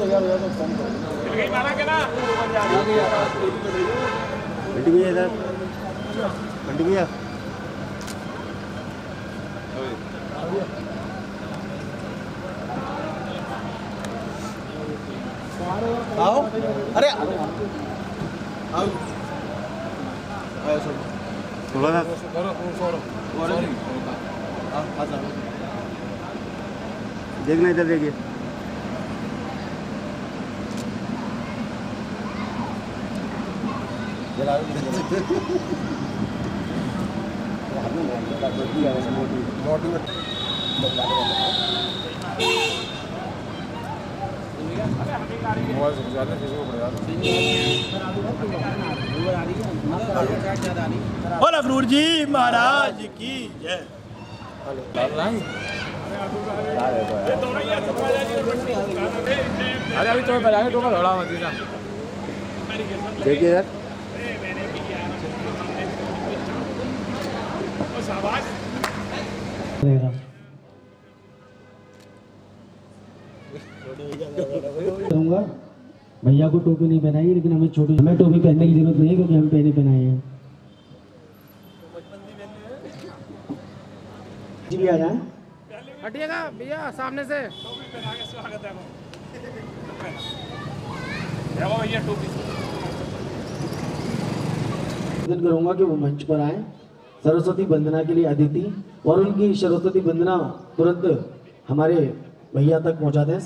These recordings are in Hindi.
तैयार हो जाए तो फोन करो। बंटी भैया इधर, बंटी भैया आओ। अरे आओ थोड़ा ना देखना, इधर देखिए। बोल अखनूर जी महाराज की जय। अरे अभी तो बजाएंगे तो थोड़ा मत देना। देखिए यार, कहूँगा भैया को टोपी नहीं पहनाई, लेकिन हमें छोटी हमें टोपी पहनने की जरूरत नहीं है क्योंकि हम पहने पहनाए हैं। जी भी आ जाए, हटिएगा भैया सामने से। निवेदन करूंगा कि वो मंच पर आए। सरस्वती वंदना के लिए अदिति और उनकी सरस्वती वंदना तुरंत हमारे भैया तक पहुंचा दें,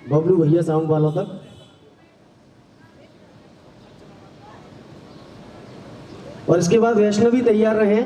बबलू भैया साउंड वालों तक। और इसके बाद वैष्णवी तैयार रहे।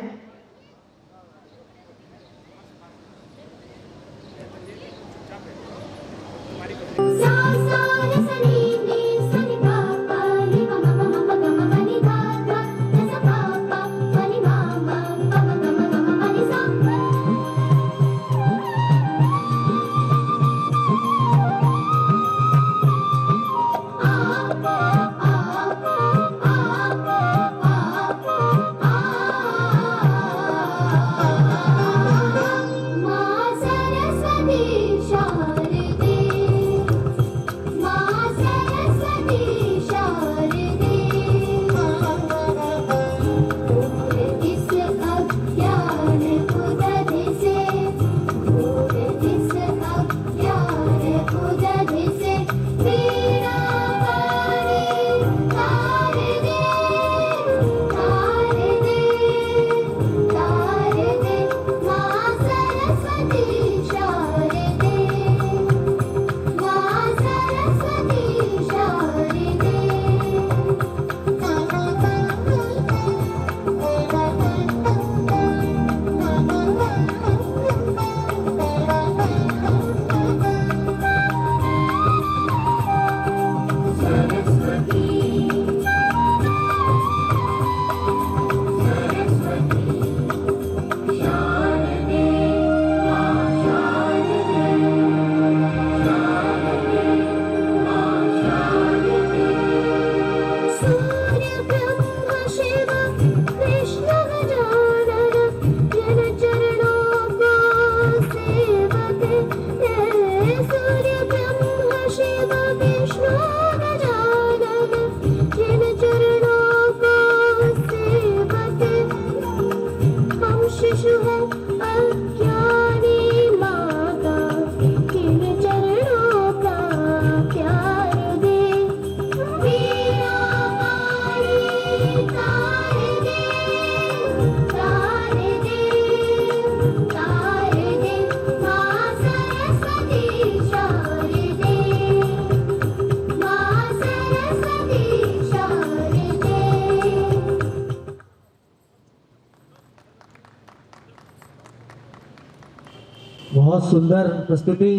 बहुत सुंदर प्रस्तुति।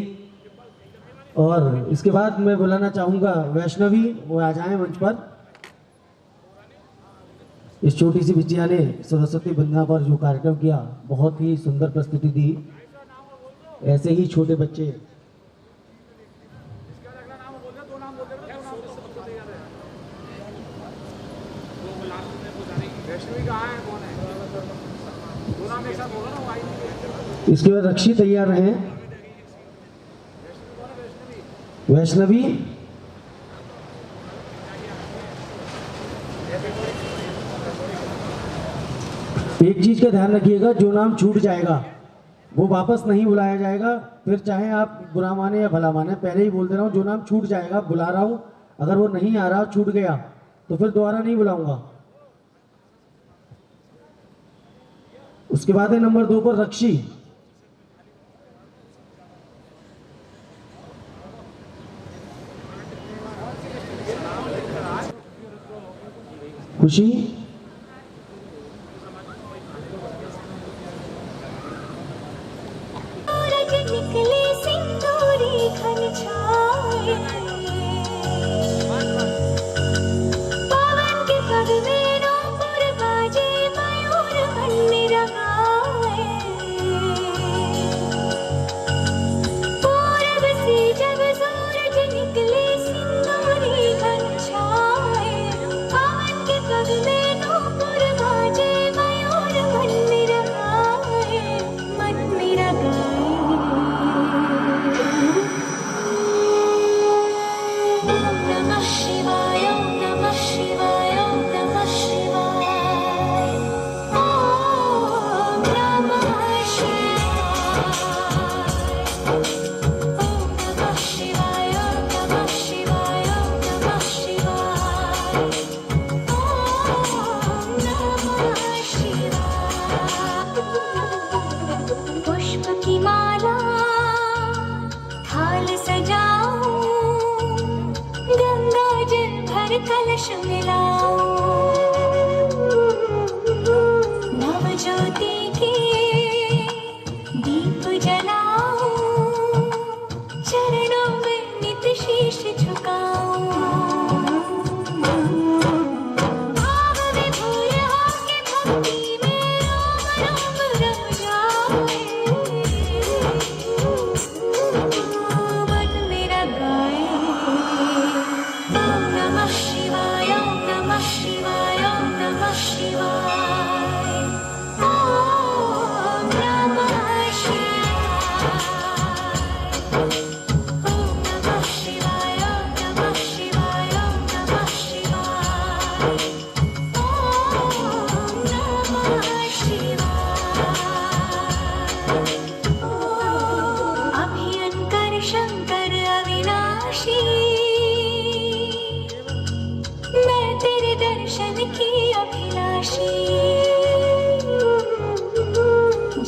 और इसके बाद मैं बुलाना चाहूंगा वैष्णवी, वो आ जाए मंच पर। इस छोटी सी बिटिया ने सरस्वती वंदना पर जो कार्यक्रम किया, बहुत ही सुंदर प्रस्तुति दी। ऐसे ही छोटे बच्चे इसके बाद रक्षी तैयार रहे। वैष्णवी, एक चीज का ध्यान रखिएगा, जो नाम छूट जाएगा वो वापस नहीं बुलाया जाएगा। फिर चाहे आप बुरा माने या भला माने, पहले ही बोल दे रहा हूँ, जो नाम छूट जाएगा बुला रहा हूँ, अगर वो नहीं आ रहा, छूट गया, तो फिर दोबारा नहीं बुलाऊंगा। उसके बाद है नंबर 2 पर रक्षी। खुशी, निकले सिंदूरी घन छाए, पवन के पग में नूपुर बाजे, मयूर अन्य रंगाए, पूरब से जब सूरज निकले सिंदूरी घन छाए, पवन के पग में नूपुर बाजे, मयूर अन्य रंगाए, मन मेरा गाए। पुष्प की माला थाल सजाऊं, गंगा जल भर कलश मिलाऊं, नव ज्योति के दीप जलाऊं, चरणों में नित शीश झुकाऊं, भाव विभोर होके भक्ति में रोम रोम रम जाए, मन मेरा गाए। ओम नमः शिवाय, ओम नमः शिवाय, ओम नमः शिवाय, ओम नमः शिवाय, ओम नमः शिवाय, ओम नमः शिवाय, ओम नमः शिवाय, ओम नमः शिवाय। अभियंकर शंकर अविनाशी, मैं तेरे दर्शन की अभिलाषी,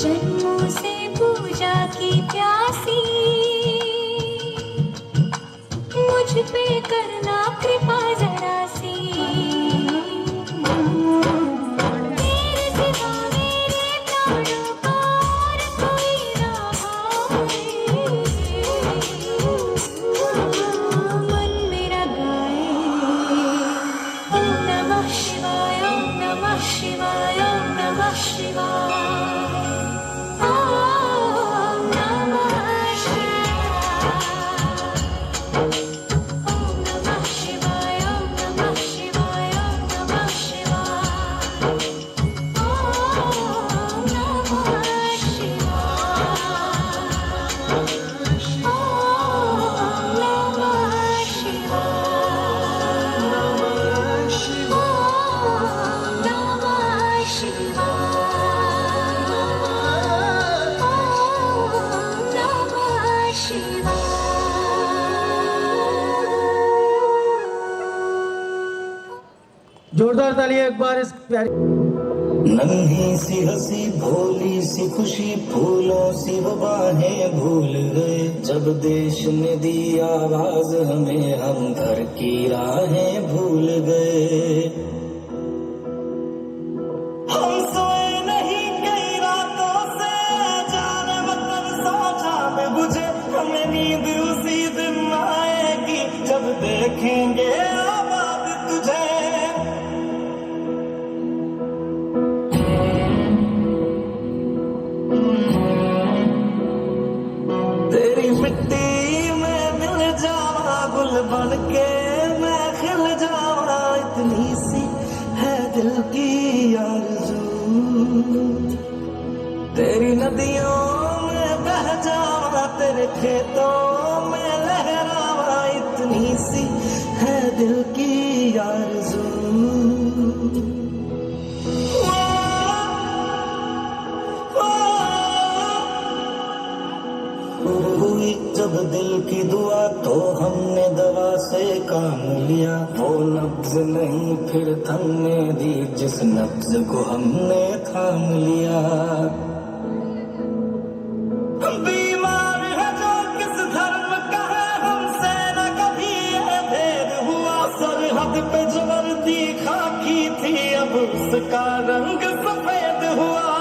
जन्मों से पूजा की प्यासी, मुझ पे करना कृपा जरा सी, तेरे सिवा मेरे प्राणों का और कोई ना भाए, मन मेरा गाए। ओम नमः शिवाय, ओम नमः शिवाय, ओम नमः शिवाय, ओम नमः शिवाय, ओम नमः शिवाय, ओम नमः शिवाय, ओम नमः शिवाय, ओम नमः शिवाय, ओम नमः जोरदार ताली एक बार इस प्यारी। नन्ही सी हंसी भोली सी खुशी, फूलों सी वो बाहें भूल गए, जब देश ने दी आवाज हमें, हम घर की राहें भूल गए। हम सोए नहीं कई रातों से, जाने मतलब सोचा में बुझे, हमें नींद उसी दिन आएगी, जब देखेंगे आबाद तुझे। तेरी मिट्टी में मिल जावा, गुल बन के मैं खिल जावा, इतनी सी है दिल की आरज़ू। तेरी नदियों में बह जावा, तेरे खेतों में लहरावा, हमने दवा से काम लिया, वो नब्ज नहीं फिर थमने दी जिस नब्ज को हमने थाम लिया। बीमार है जो किस धर्म का है, हमसे न कभी ये भेद हुआ। सरहद पे जो वर्दी खाकी थी, अब उसका रंग सफेद हुआ।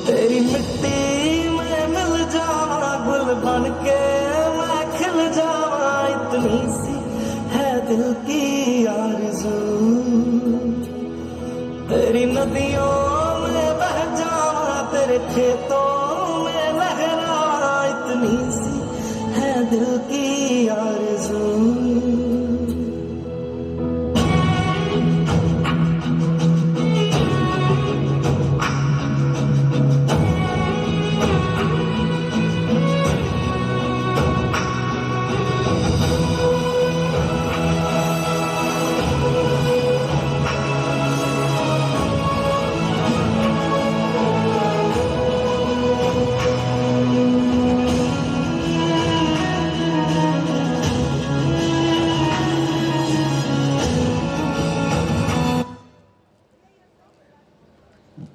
तेरी मिट्टी में मिल जावा, गुल बन के मैं खिल जावा, इतनी सी है दिल की आरज़ू। तेरी नदियों में बह जावा, तेरे खेतों में लहरावा, इतनी सी है दिल की आरज़ू।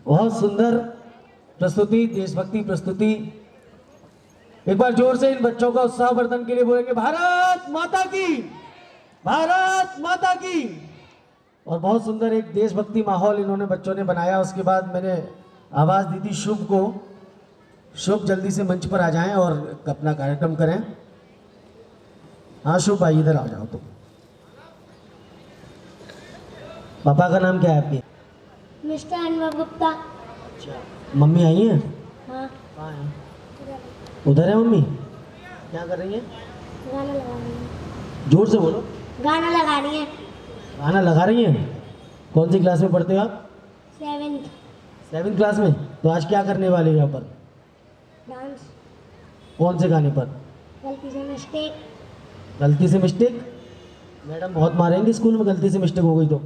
बहुत सुंदर प्रस्तुति, देशभक्ति प्रस्तुति। एक बार जोर से इन बच्चों का उत्साहवर्धन के लिए बोलेंगे भारत माता की, भारत माता की। और बहुत सुंदर एक देशभक्ति माहौल इन्होंने बच्चों ने बनाया। उसके बाद मैंने आवाज दी थी शुभ को। शुभ जल्दी से मंच पर आ जाएं और अपना कार्यक्रम करें। हाँ शुभ भाई इधर आ जाओ तुम। पापा का नाम क्या है आपके? मिस्टर अनवर गुप्ता। मम्मी आई हैं? हाँ। कहाँ हैं? उधर है मम्मी। क्या कर रही हैं? गाना लगा रही है। जोर से बोलो। गाना लगा रही है। गाना लगा रही हैं? कौन सी क्लास में पढ़ते हो आप? 7th। 7th क्लास में। तो आज क्या करने वाले हो यहाँ पर? डांस। कौन से गाने पर? गलती से मिस्टेक। गलती से मिस्टेक? मैडम बहुत मारेंगे स्कूल में गलती से मिस्टेक हो गई तो?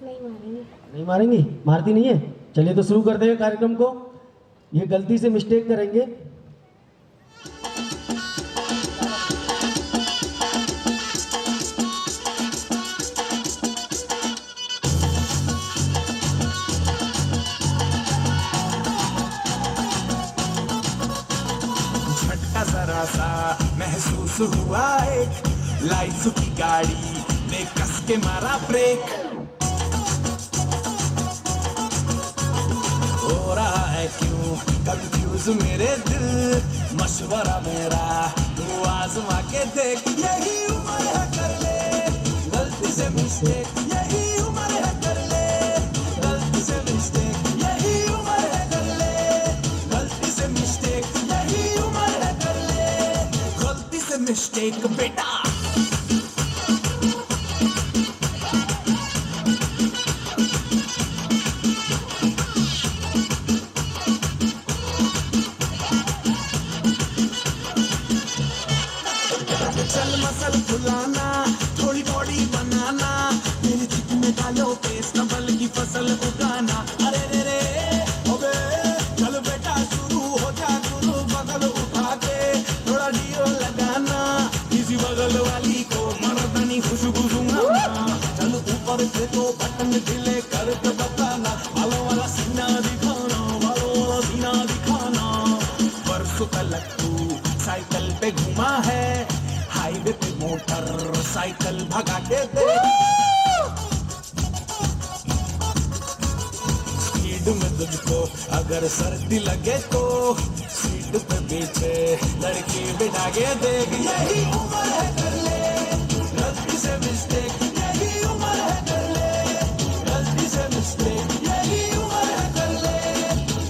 नहीं मारेंगे। नहीं मारेंगी? मारती नहीं है? चलिए तो शुरू करते हैं कार्यक्रम को। ये गलती से मिस्टेक करेंगे। झटका जरा सा महसूस हुआ, एक लाइफ की गाड़ी ने कस के मारा ब्रेक। हो रहा है क्यों कंफ्यूज मेरे दिल, मशवरा मेरा तू आजमा के देख। यही उम्र है कर ले गलती से मिस्टेक, यही उम्र है कर ले गलती से मिस्टेक, यही उम्र है कर ले गलती से मिस्टेक, यही उम्र है कर ले गलती से मिस्टेक बेटा। चल मसल फुलाना, थोड़ी बॉडी बनाना, मेरे चिकन में डालो पेस्ट नबल की फसल उगाना। अरे रे रे ओबे चल बेटा शुरू हो जा गुरु, बगल उठा के थोड़ा डीओ लगाना, किसी बगल वाली को मर्दानी खुशबू दूंगा। चल ऊपर से तो बटन ढीले करके बताना, बालों वाला सीना दिखाना, बालों वाला सीना दिखाना। परसों तक तू साइकिल पे घुमा है, हाईवे पे मोटर साइकिल भगा के दे। स्पीड में तुझको अगर सर्दी लगे तो सीट पे पीछे लड़की बिठा के देख। यही उम्र है कर ले गलती से मिस्टेक, यही उम्र है कर ले गलती से मिस्टेक, यही उम्र है कर ले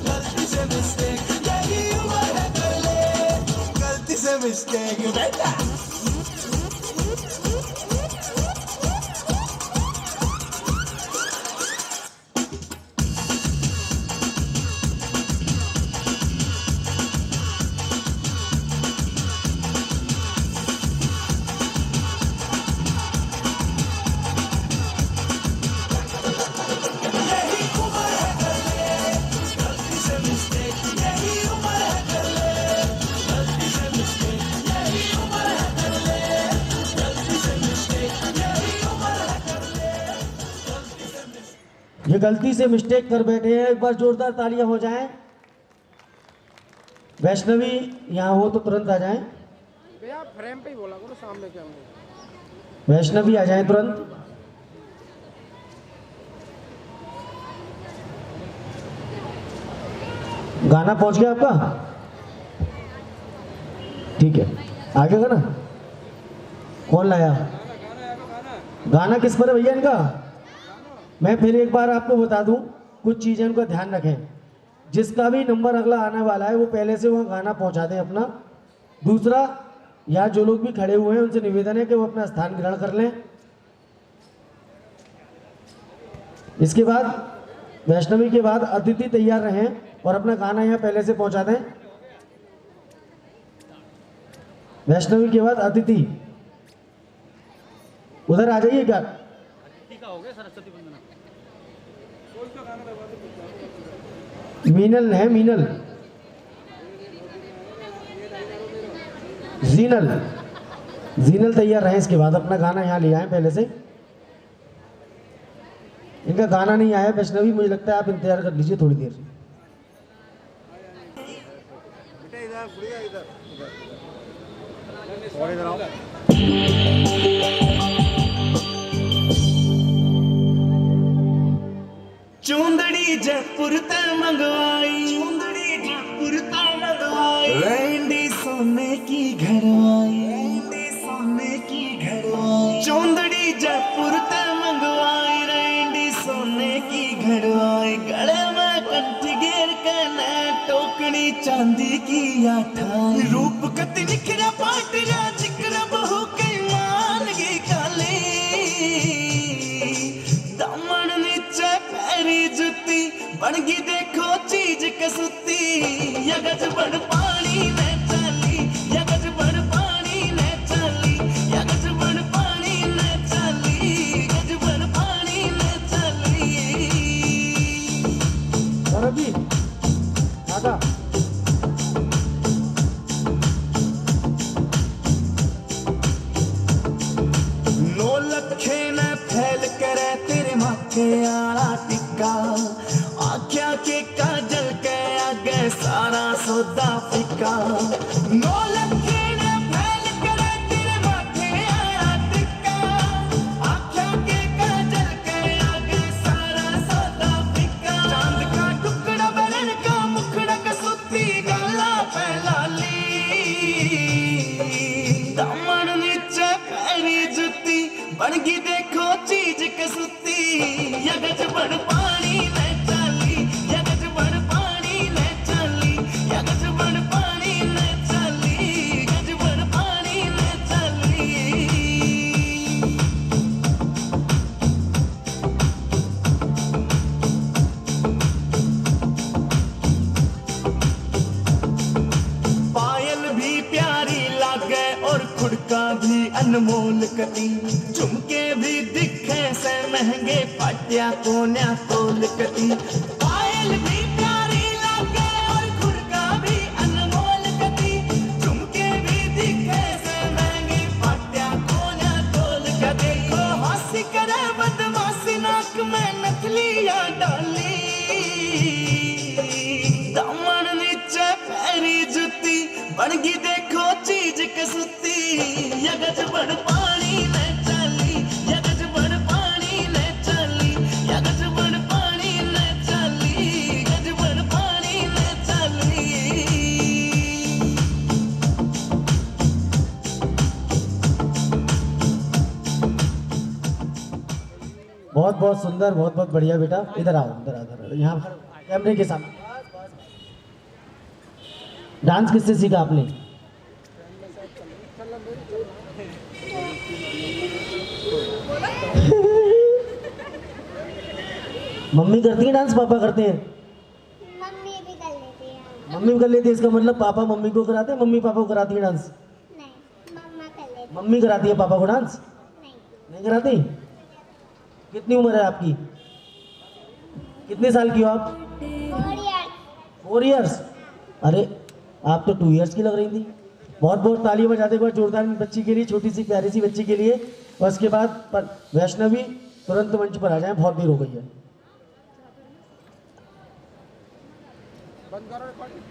गलती से मिस्टेक, यही उम्र है कर ले गलती से मिस्टेक बेटा। यही उम्र है कर ले गलती से मिस्टेक, ये गलती से मिस्टेक कर बैठे हैं, एक बार जोरदार तालियां हो जाएं। वैष्णवी यहाँ हो तो तुरंत आ जाएं। भैया फ्रेम पे ही बोला करो, सामने क्या होंगे। वैष्णवी आ जाएं तुरंत। गाना पहुंच गया आपका? ठीक है, आगे का ना कौन लाया? गाना किस पर है भैया इनका? मैं फिर एक बार आपको बता दूं, कुछ चीजें उनका ध्यान रखें। जिसका भी नंबर अगला आने वाला है वो पहले से वहाँ गाना पहुंचा दें अपना। दूसरा, यहाँ जो लोग भी खड़े हुए हैं उनसे निवेदन है कि वो अपना स्थान ग्रहण कर लें। इसके बाद वैष्णवी के बाद अतिथि तैयार रहें और अपना गाना यहाँ पहले से पहुंचा दें। वैष्णवी के बाद अतिथि उधर आ जाइए। क्या मीनल है? मीनल, जीनल, जीनल तैयार रहे। इसके बाद अपना गाना यहाँ ले आए पहले से। इनका गाना नहीं आया वैष्णवी, मुझे लगता है आप इंतजार कर लीजिए थोड़ी देर। बेटा इधर, बुढ़िया इधर, और इधर आओ। चूंदड़ी जयपुर ते मंगवाई, चूंदड़ी जयपुर ते मंगवाई, रैंडी सोने की घड़वाई, रैंडी सोने की घड़वाई, चूंदड़ी जयपुर ते मंगवाई, रैंडी सोने की घड़वाई, गले में कंठी घेर के न टोकनी चांदी की आठाई, रूप कति निखरा पाटिया जिक्र बहु के मान की काली, दामन नीचे पैरी जुती बनगी देखो चीज कसुती, यगज बड़ पानी में चली, यगज बड़ पानी में चली, यगज बड़ पानी में चली, यगज बड़ पानी में चली। सौरभ जी दादा, नो लखे न फैल करे तेरे माथे आला टिक्का, आख्या के काजल के आगे सारा सौदा फिक्का, नो लखे न फैल करे तेरे माथे आला टिक्का, आख्या के काजल के आगे सारा सौदा फिक्का, चांद का टुकड़ा बरन का मुखड़ा कसुती गला पहला ली, दामन नीचे पैरी जुती बनगी देखो चीज कसुती, यगज बड़ पानी में चली, यगज बड़ पानी में चली, यगज बड़ पानी में चली, यगज बड़ पानी में चली। पायल भी प्यारी लागे और खुड़का भी अनमोल कती, झुमके भी दिखे से महंगे पाटिया कोन्या तोल कती, पायल भी प्यारी लागे और खुड़का भी अनमोल कती, झुमके भी दिखे से महंगे पाटिया कोन्या तोल कती, देखो हंसी करे बदमाशी नाक में नकलियां डाली, दामन नीचे पैरी जुती बनगी देखो चीज कसुती, यगज बड़ पानी में चली, यगज बड़ पानी में चली, यगज बड़ पानी में चली, यगज बड़ पानी में चली। बहुत बहुत सुंदर, बहुत बहुत बढ़िया बेटा। इधर आओ, इधर आओ, इधर आओ, यहाँ कैमरे के सामने। डांस किससे सीखा आपने? मम्मी करती है डांस, पापा करते हैं? मम्मी भी कर लेती है। मम्मी भी कर लेती है, इसका मतलब पापा मम्मी को कराते हैं, मम्मी पापा को कराती है डांस? नहीं, मम्मा कर लेती मम्मी कराती है पापा को डांस? नहीं। नहीं कराती? कितनी उम्र है आपकी? कितने साल की हो आप? 4 years। 4 years? अरे आप तो 2 years की लग रही थी। बहुत बहुत तालियां बजाते एक बार जोरदार बच्ची के लिए, छोटी सी प्यारी सी बच्ची के लिए। और उसके बाद वैष्णवी तुरंत मंच पर आ जाए, बहुत देर हो गई है। बंद करो रिकॉर्डिंग।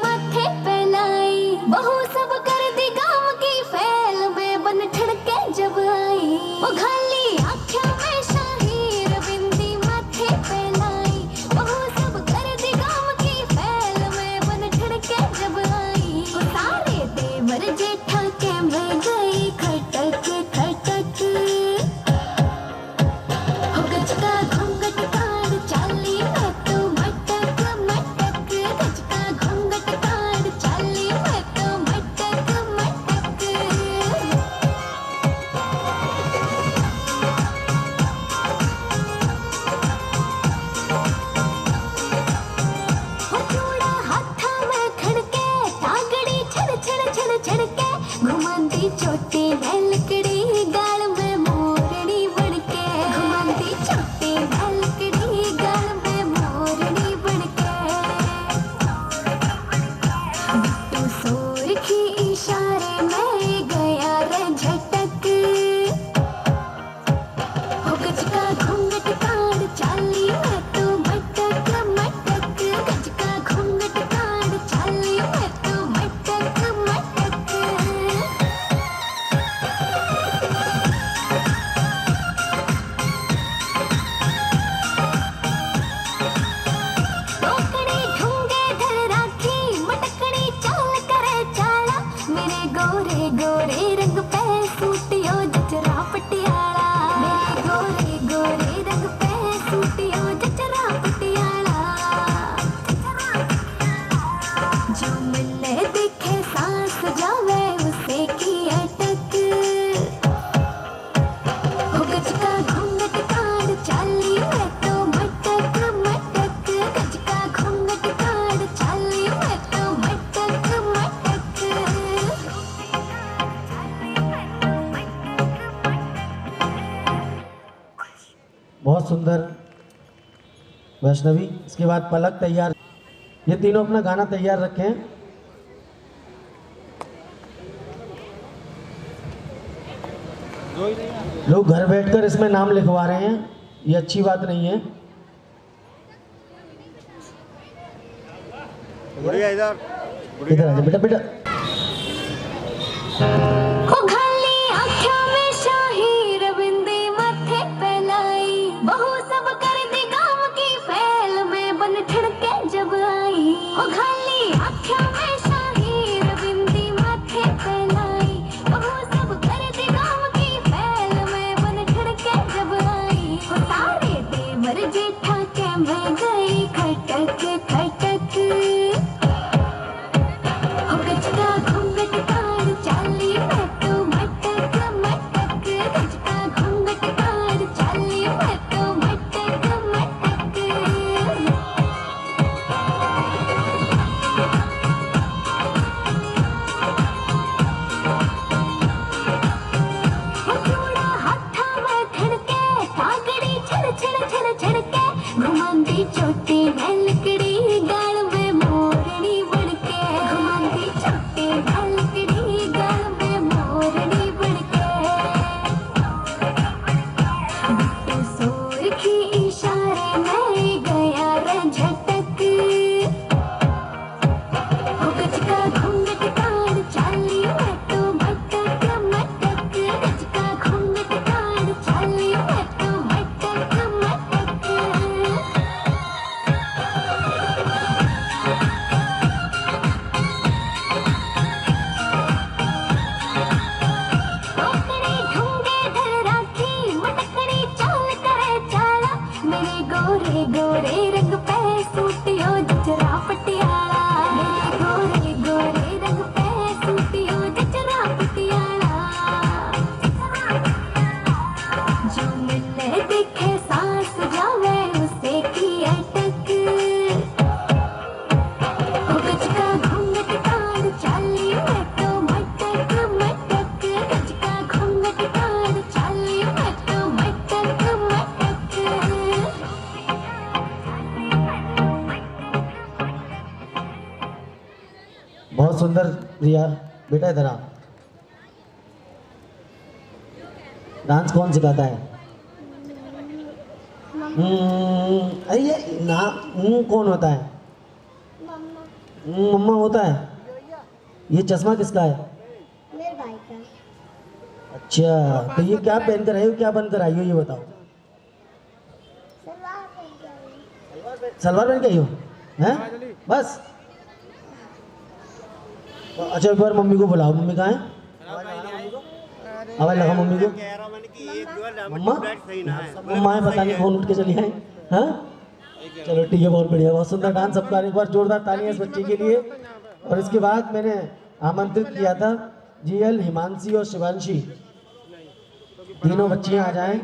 माथे पे लाई बहू सब कर दी गाँव की फैल में बन ठड़के जब आई वो खाली आँखों में शाहीर बिंदी माथे पे लाई बहू सब कर दी गाँव की फैल में बन ठड़के जब आई वो सारे देवर जेठा के में गई खटक खटक हो गजका घूंघट काढ़ चाली मैं तो मटक मटक गजका घूंघट काढ़ चाली मैं तो मटक मटक हो चूड़ा हाथा में खड़के तागड़ी छड़ छड़ छड़ छड़के घुमाती चोटी ललकड़ी गाल में मोरनी बड़के घुमाती चोटी ललकड़ी गाल में मोरनी बड़के बिट्टू सोर की इशारे में गया रे झटक हो गजका घूंघट काढ़ चाली मैं तो मटक मटक गजका घूंघट काढ़ चाली मैं तो मटक मटक टोकरी ढूंढे धर राखी मटकड़ी चाल करे चाला मेरे गोरे गोरे रंग पे सूटियो जचरा पटियाला मेरे गोरे गोरे रंग पे सूटियो जचरा पटियाला जो मिले देखे सांस जावे उसे की अटक हो गजका घूंघट काढ़ चाली मैं तो मटक मटक गजका घूंघट काढ़ चाली मैं तो मटक मटक बहुत सुंदर वैष्णवी। इसके बाद पलक तैयार, ये तीनों अपना गाना तैयार रखें। लोग घर बैठकर इसमें नाम लिखवा रहे हैं, ये अच्छी बात नहीं है। गुड़िया इधर इधर आ जा बेटा बेटा। हो खाली आँखों में शाहीर बिंदी माथे पे लाई बहू सब कर दी गाँव की फैल में बन ठड़के जब आई हो खाली आँखों में शाहीर बिंदी माथे पे लाई बहू सब कर दी गाँव की फैल में बन ठड़के जब आई हो सारे देवर जेठा के में गई खटक खटक हो गजका घूंघट काढ़ चाली मैं तो मटक मटक गजका घूंघट काढ़ चाली मैं तो मटक मटक हो चूड़ा हाथा में खड़के तागड़ी छड़ छड़ छड़ छड़के घुमाती चोटी ललकड़ी गाल में मोरनी बड़के घुमाती चोटी ललकड़ी गाल में मोरनी बड़के बिट्टू सोर की इशारे में गया रे झटक हो गजका घूंघट काढ़ चाली मैं तो मटक मटक गजका घूंघट काढ़ चाली मैं तो मटक मटक टोकरी ढूंढे धर राखी मटकड़ी चाल करे चाला मेरे गोरे गोरे रंग पे सूटियो जचरा पटियाला मेरे गोरे गोरे रंग पे सूटियो जचरा पटियाला जो मिले देखे सांस जावे उसे की अटक हो गजका घूंघट काढ़ चाली मैं तो मटक मटक गजका घूंघट काढ़ चाली मैं तो मटक मटक बहुत सुंदर रिया। बेटा इधर आ। डांस कौन सिखाता है? अरे ये ना कौन होता है? मम्मा होता है। ये चश्मा किसका है? मेरे भाई का। अच्छा, तो ये क्या पहन कर आई हो, क्या बनकर आई हो, ये बताओ। सलवार पहन के आई हूँ। सलवार पहन के आई हो हैं? बस। अच्छा, एक बार मम्मी को बुलाओ। मम्मी कहाँ है? आवाज लगा मम्मी को। कह रहा मैंने कि एक जो है मम्मा सही ना है। मम्मा है, पता नहीं फोन उठ के चली आए। हाँ चलो ठीक है, बहुत बढ़िया, बहुत सुंदर डांस। सबका एक बार जोरदार तालियां इस बच्चे के लिए। और इसके बाद मैंने आमंत्रित किया था जीएल, हिमांशी और शिवांशी, तीनों बच्चियां आ जाएं।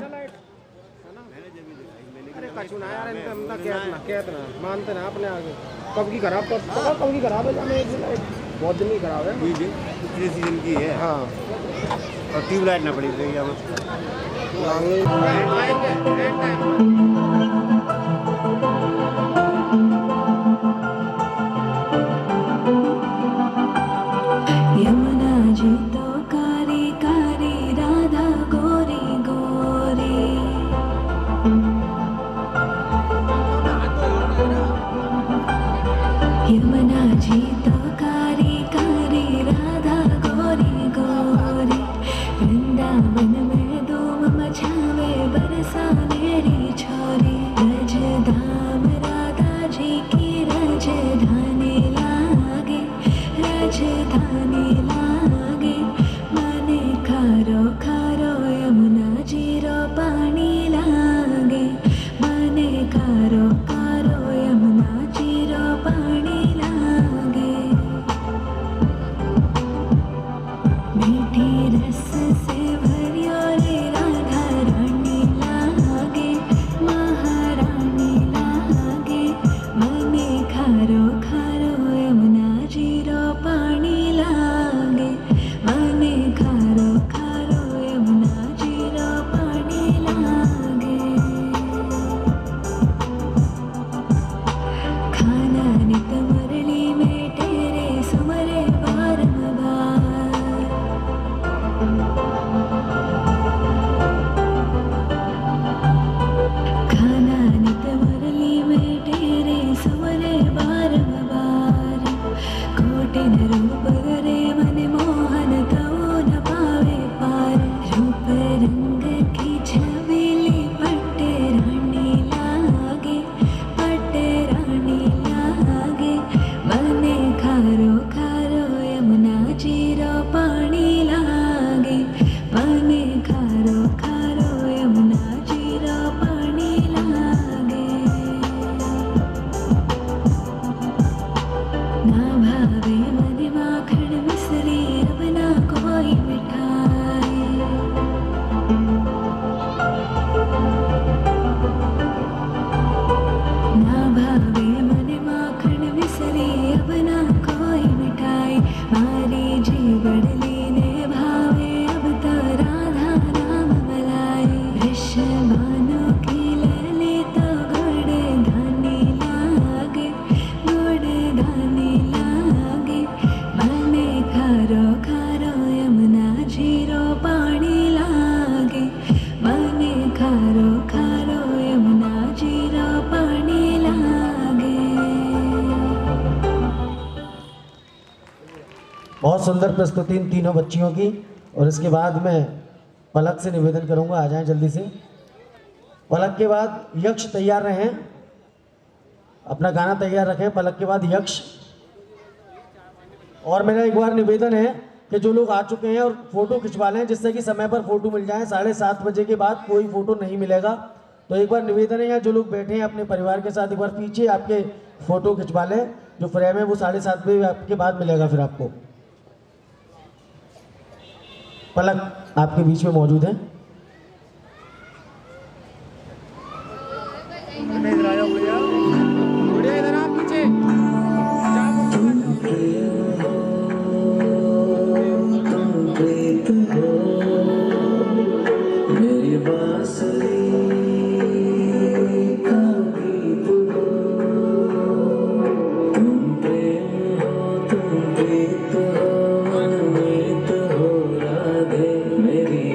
अरे कचुना यार, इनका हमका कहत ना मानते ना अपने आगे। कब की खराब, कब की खराब है जाने, बहुत दिन की खराब है। पिछले सीजन की है। हाँ, और ट्यूबलाइट ना पड़ी रही है। यमुना जी तो कारी कारी, राधा गोरी गोरी। यमुना जी तो कारी कारी, राधा गोरी गोरी। वृंदावन में धूम मचावे, बरसा मेरी छोरी। रजधाम राधा जी की राजधानी लागे, राजधानी लागे। मने खारो खारो, यमुना जी रो पानी लागे। मने खारो खारो, यमुना जी रो पानी लागे। मीठी रस से भरियो रे, राधा रानी लागे, महारानी लागे। मने खारो खारो, यमुना जी रो पानी लागे। मने खारो खारो, यमुना जी रो पानी लागे। खाना नित मुरली में तेरे, सुमरे बारंबार। खाना नित मुरली में तेरे, सुमरे बारंबार। कोटिन रूप करे मन मोहन, तो न पावे पार। रूप रंग की छबीली, पट्टे रानी लागे, पट्टे रानी लागे। मने खारो खारो, यमुना जी रो पानी लागे। मने खारो खारो, यमुना जी रो पानी लागे। ना भावे मन माखन मिश्री, अब ना कोई मिठाई। ना भावे मन माखन मिश्री, अब ना कोई मिठाई। मारी जी बड़ली ने भावे, अब तो राधा नाम मलाई। वृषभानु की लली तो गुड़ धानी लागे, गुड़ धानी लागे। मने खारो खारो, यमुना जी रो पानी लागे। मने खारो खारो, यमुना जी रो पानी लागे। बहुत सुंदर प्रस्तुति इन तीनों बच्चियों की। और इसके बाद मैं पलक से निवेदन करूंगा, आ जाएं जल्दी से। पलक के बाद यक्ष तैयार रहें, अपना गाना तैयार रखें। पलक के बाद यक्ष। और मेरा एक बार निवेदन है कि जो लोग आ चुके हैं और फोटो खिंचवा लें, जिससे कि समय पर फोटो मिल जाए। 7:30 बजे के बाद कोई फोटो नहीं मिलेगा। तो एक बार निवेदन है, यहाँ जो लोग बैठे हैं अपने परिवार के साथ, एक बार पीछे आपके फोटो खिंचवा लें। जो फ्रेम है वो 7:30 बजे आपके बाद मिलेगा फिर आपको। पलक आपके बीच में मौजूद है। इधर आ जाओ भैया। बढ़िया, इधर आप पीछे मेरी बांसुरी का गीत हो, तुम प्रेम हो, तुम प्रीत हो, मनमीत हो राधे। मेरी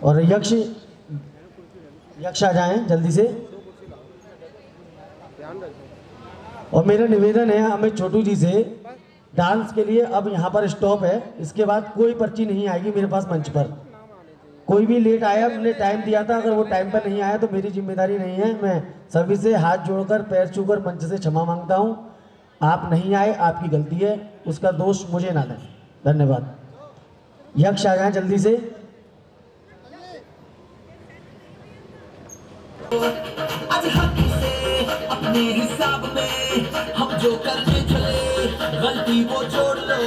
और यक्ष आ जाएं जल्दी से। और मेरा निवेदन है अमित छोटू जी से, डांस के लिए अब यहाँ पर स्टॉप है, इसके बाद कोई पर्ची नहीं आएगी मेरे पास मंच पर। कोई भी लेट आया, मैंने टाइम दिया था, अगर वो टाइम पर नहीं आया तो मेरी जिम्मेदारी नहीं है। मैं सभी से हाथ जोड़कर पैर छूकर मंच से क्षमा मांगता हूँ। आप नहीं आए, आपकी गलती है, उसका दोष मुझे ना दें। धन्यवाद। यक्ष आ जाए जल्दी से। आज हक से अपने हिसाब में हम जो करने चले, गलती वो छोड़ लो।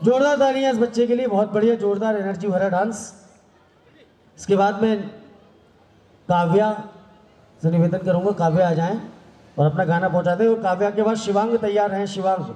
जोरदार तालियां इस बच्चे के लिए, बहुत बढ़िया, जोरदार एनर्जी भरा डांस। इसके बाद में काव्या से निवेदन करूंगा, काव्या आ जाएं और अपना गाना पहुंचा दें। और काव्या के बाद शिवांग तैयार हैं। शिवांग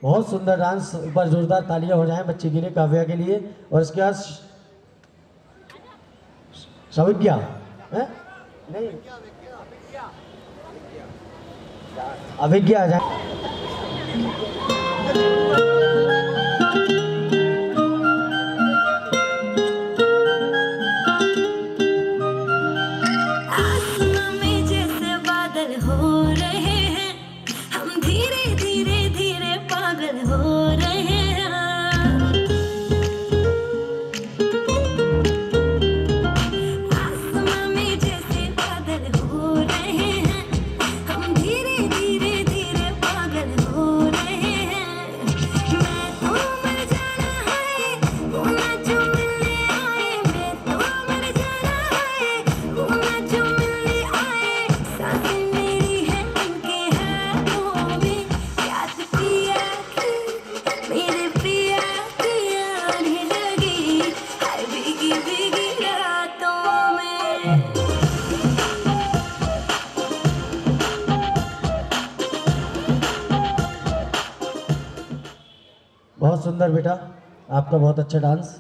बहुत सुंदर डांस, एक बार जोरदार तालियां हो जाएं बच्चे के लिए, काव्या के लिए। और इसके बाद सविज्ञा है नहीं, अभिज्ञा आ जाए। बहुत सुंदर बेटा, आपका बहुत अच्छा डांस।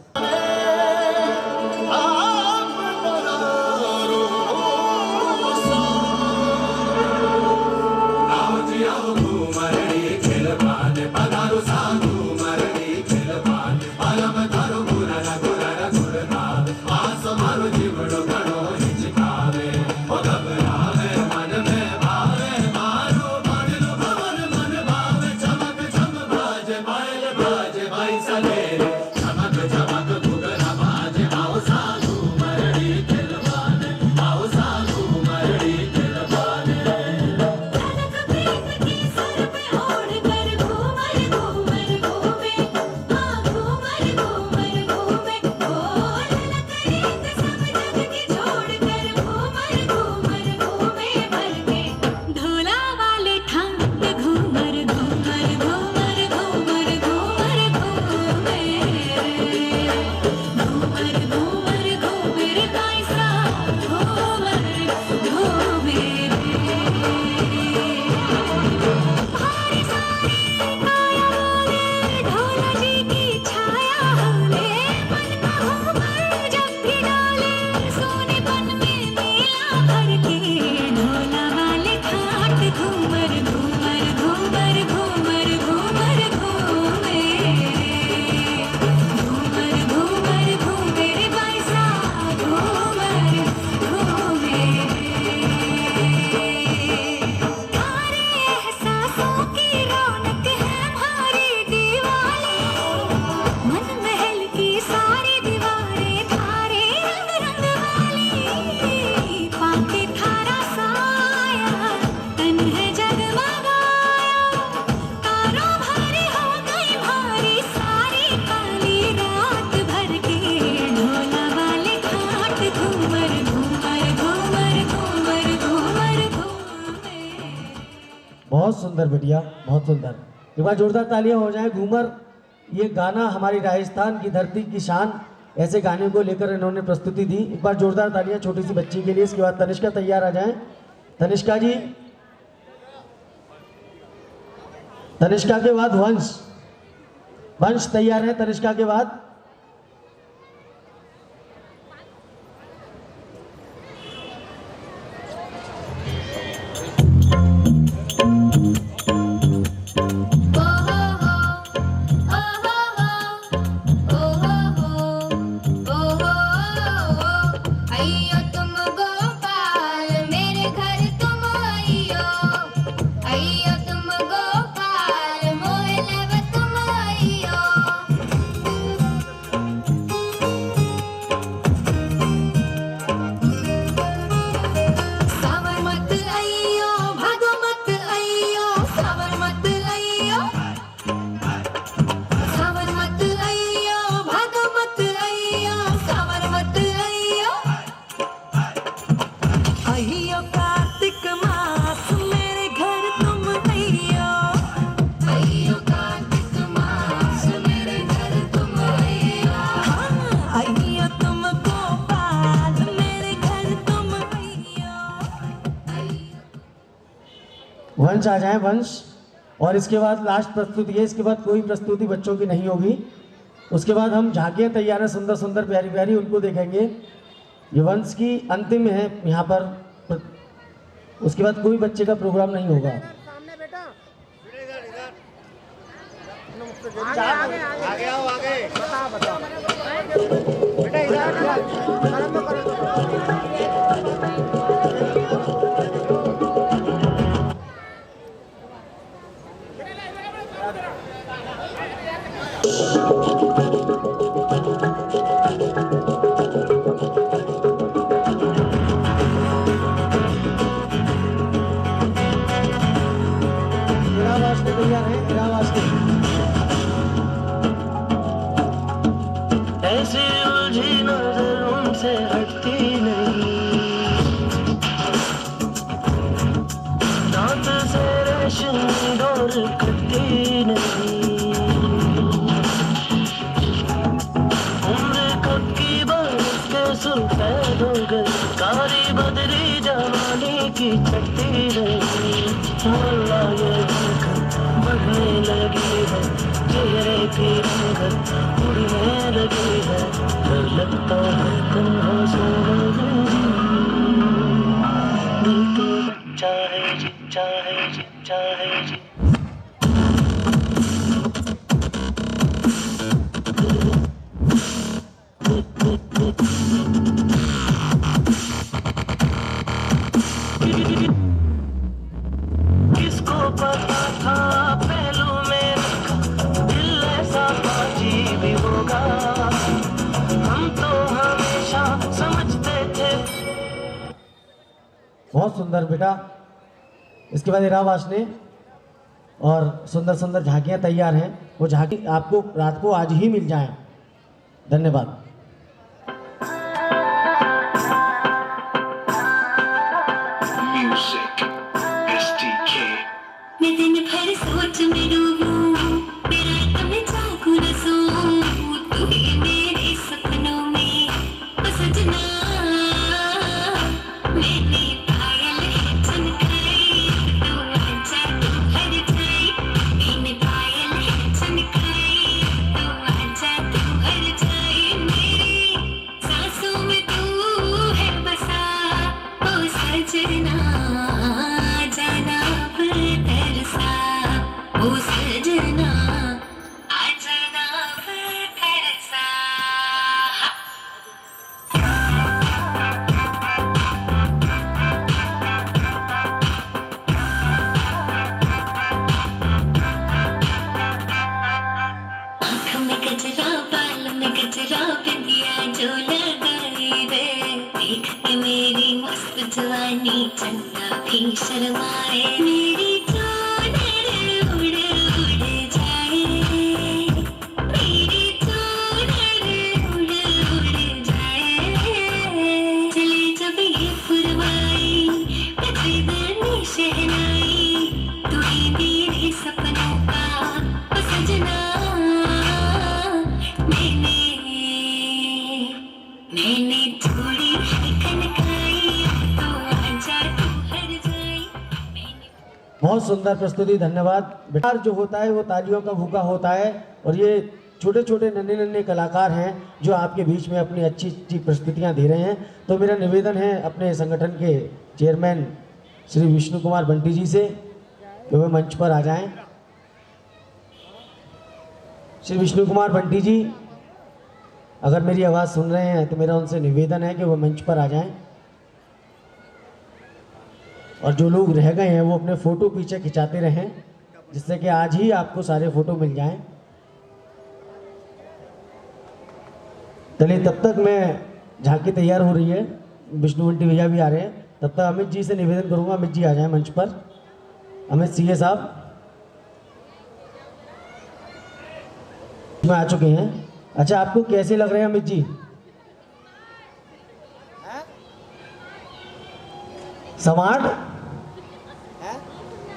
बहुत सुंदर बेटिया, बहुत सुंदर। एक बार जोरदार तालियां हो जाए। घूमर ये गाना हमारी राजस्थान की धरती की शान, ऐसे गाने को लेकर इन्होंने प्रस्तुति दी। एक बार जोरदार तालियां छोटी सी बच्ची के लिए। इसके बाद तनिष्का तैयार आ जाएं। तनिष्का जी, तनिष्का के बाद वंश, वंश तैयार है तनिष्का के बाद। वंश आ जाए, वंश। और इसके बाद लास्ट प्रस्तुति है, इसके बाद कोई प्रस्तुति बच्चों की नहीं होगी। उसके बाद हम झांकियाँ तैयार है सुंदर सुंदर प्यारी प्यारी, उनको देखेंगे। ये वंश की अंतिम है यहाँ पर। उसके बाद कोई बच्चे का प्रोग्राम नहीं होगा। सामने बेटा, आगे आओ, आगे बता बता बेटा, इधर तैयार है ऐसी उलझी नजर उनसे हटती नहीं, दांत से रेशम डोर कटती नहीं, उम्र कब की बरस के सफेद हो गई, कारी बदरी जवानी की चटती नहीं। अल्लाह ये बढ़ने लगी है चेहरे की रंगत उड़ने लगी है, डर लगता है तन्हा सोने में जी। दिल तो बच्चा है जी, चाहे जी, चाहे जी। किसको पता था पहलू में रखा दिल ऐसा बाजी भी होगा, हम तो हमेशा समझते थे। बहुत सुंदर बेटा। इसके बाद इरा वाशने और सुंदर सुंदर झांकियाँ तैयार हैं। वो झांकी आपको रात को आज ही मिल जाएं। धन्यवाद। मैं दिन भर सोच में डूबूं, मेरा कभी जागूं न सोऊं, तू ही मेरे सपनों में ओ सजना। मैंने पायल है चमकाई, तू आजा तू हर जाई। मैंने पायल है चमकाई, तू आजा तू हर जाई। मेरी सांसों में तू है बसा ओ सजना, जाना तरसा ओ सजना, आ जाना तरसा। आँख में गजरा, बाल में गजरा, बिंदिया जो लगाई रे, देख के मेरी मस्त जवानी चंदा भी शर्माए। मेरी चोनर उड़ उड़ जाए, मेरी चोनर उड़ उड़ जाए। चले जब ये पुरवाई, बजे दरनी शहनाई, तू ही मेरे सपनों का ओ सजना। मैंने थोड़ी है कनकाई, तो आजा तू हर जाई। बहुत सुंदर प्रस्तुति, धन्यवाद। बेटा जो होता है वो तालियों का भूखा होता है और ये छोटे छोटे नन्हे नन्हे कलाकार हैं जो आपके बीच में अपनी अच्छी अच्छी प्रस्तुतियां दे रहे हैं। तो मेरा निवेदन है अपने संगठन के चेयरमैन श्री विष्णु कुमार बंटी जी से कि वे मंच पर आ जाएं। श्री विष्णु कुमार बंटी जी अगर मेरी आवाज़ सुन रहे हैं तो मेरा उनसे निवेदन है कि वो मंच पर आ जाएं और जो लोग रह गए हैं वो अपने फ़ोटो पीछे खिंचाते रहें, जिससे कि आज ही आपको सारे फ़ोटो मिल जाएं। चलिए, तब तक मैं झांकी तैयार हो रही है, विष्णु बंटी भैया भी आ रहे हैं, तब तक अमित जी से निवेदन करूंगा, अमित जी आ जाएं मंच पर। अमित सीए साहब में आ चुके हैं। अच्छा, आपको कैसे लग रहे हैं अमित जी? समार्ट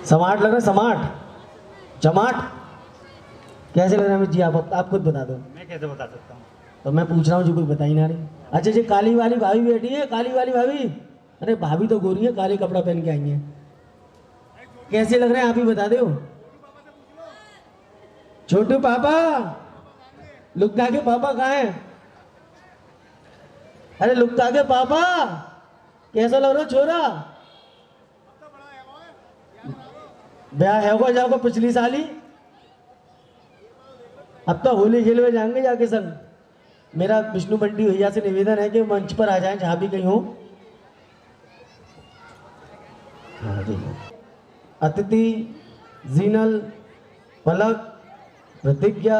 समार्ट लग रहा है, समार्ट चमाट कैसे लग रहा है अमित जी? आप खुद बता दो। मैं कैसे बता सकता हूँ? तो मैं पूछ रहा हूँ जो कोई बता ही ना रही। अच्छा जी, काली वाली भाभी बैठी है, काली वाली भाभी। अरे भाभी तो गोरी है, काली कपड़ा पहन के आई है। कैसे लग रहे हैं आप ही बता दो। छोटू पापा, लुक्का के पापा कहाँ हैं? अरे लुक्का के पापा, कैसा लग रहा छोरा? ब्याह है को जाओ पिछली साल ही। अब तो होली खेलने जाएंगे जाके संग। मेरा विष्णु बंटी भैया से निवेदन है कि मंच पर आ जाएं जहां भी कहीं हो। अतिथि जीनल, पलक, प्रतिज्ञा,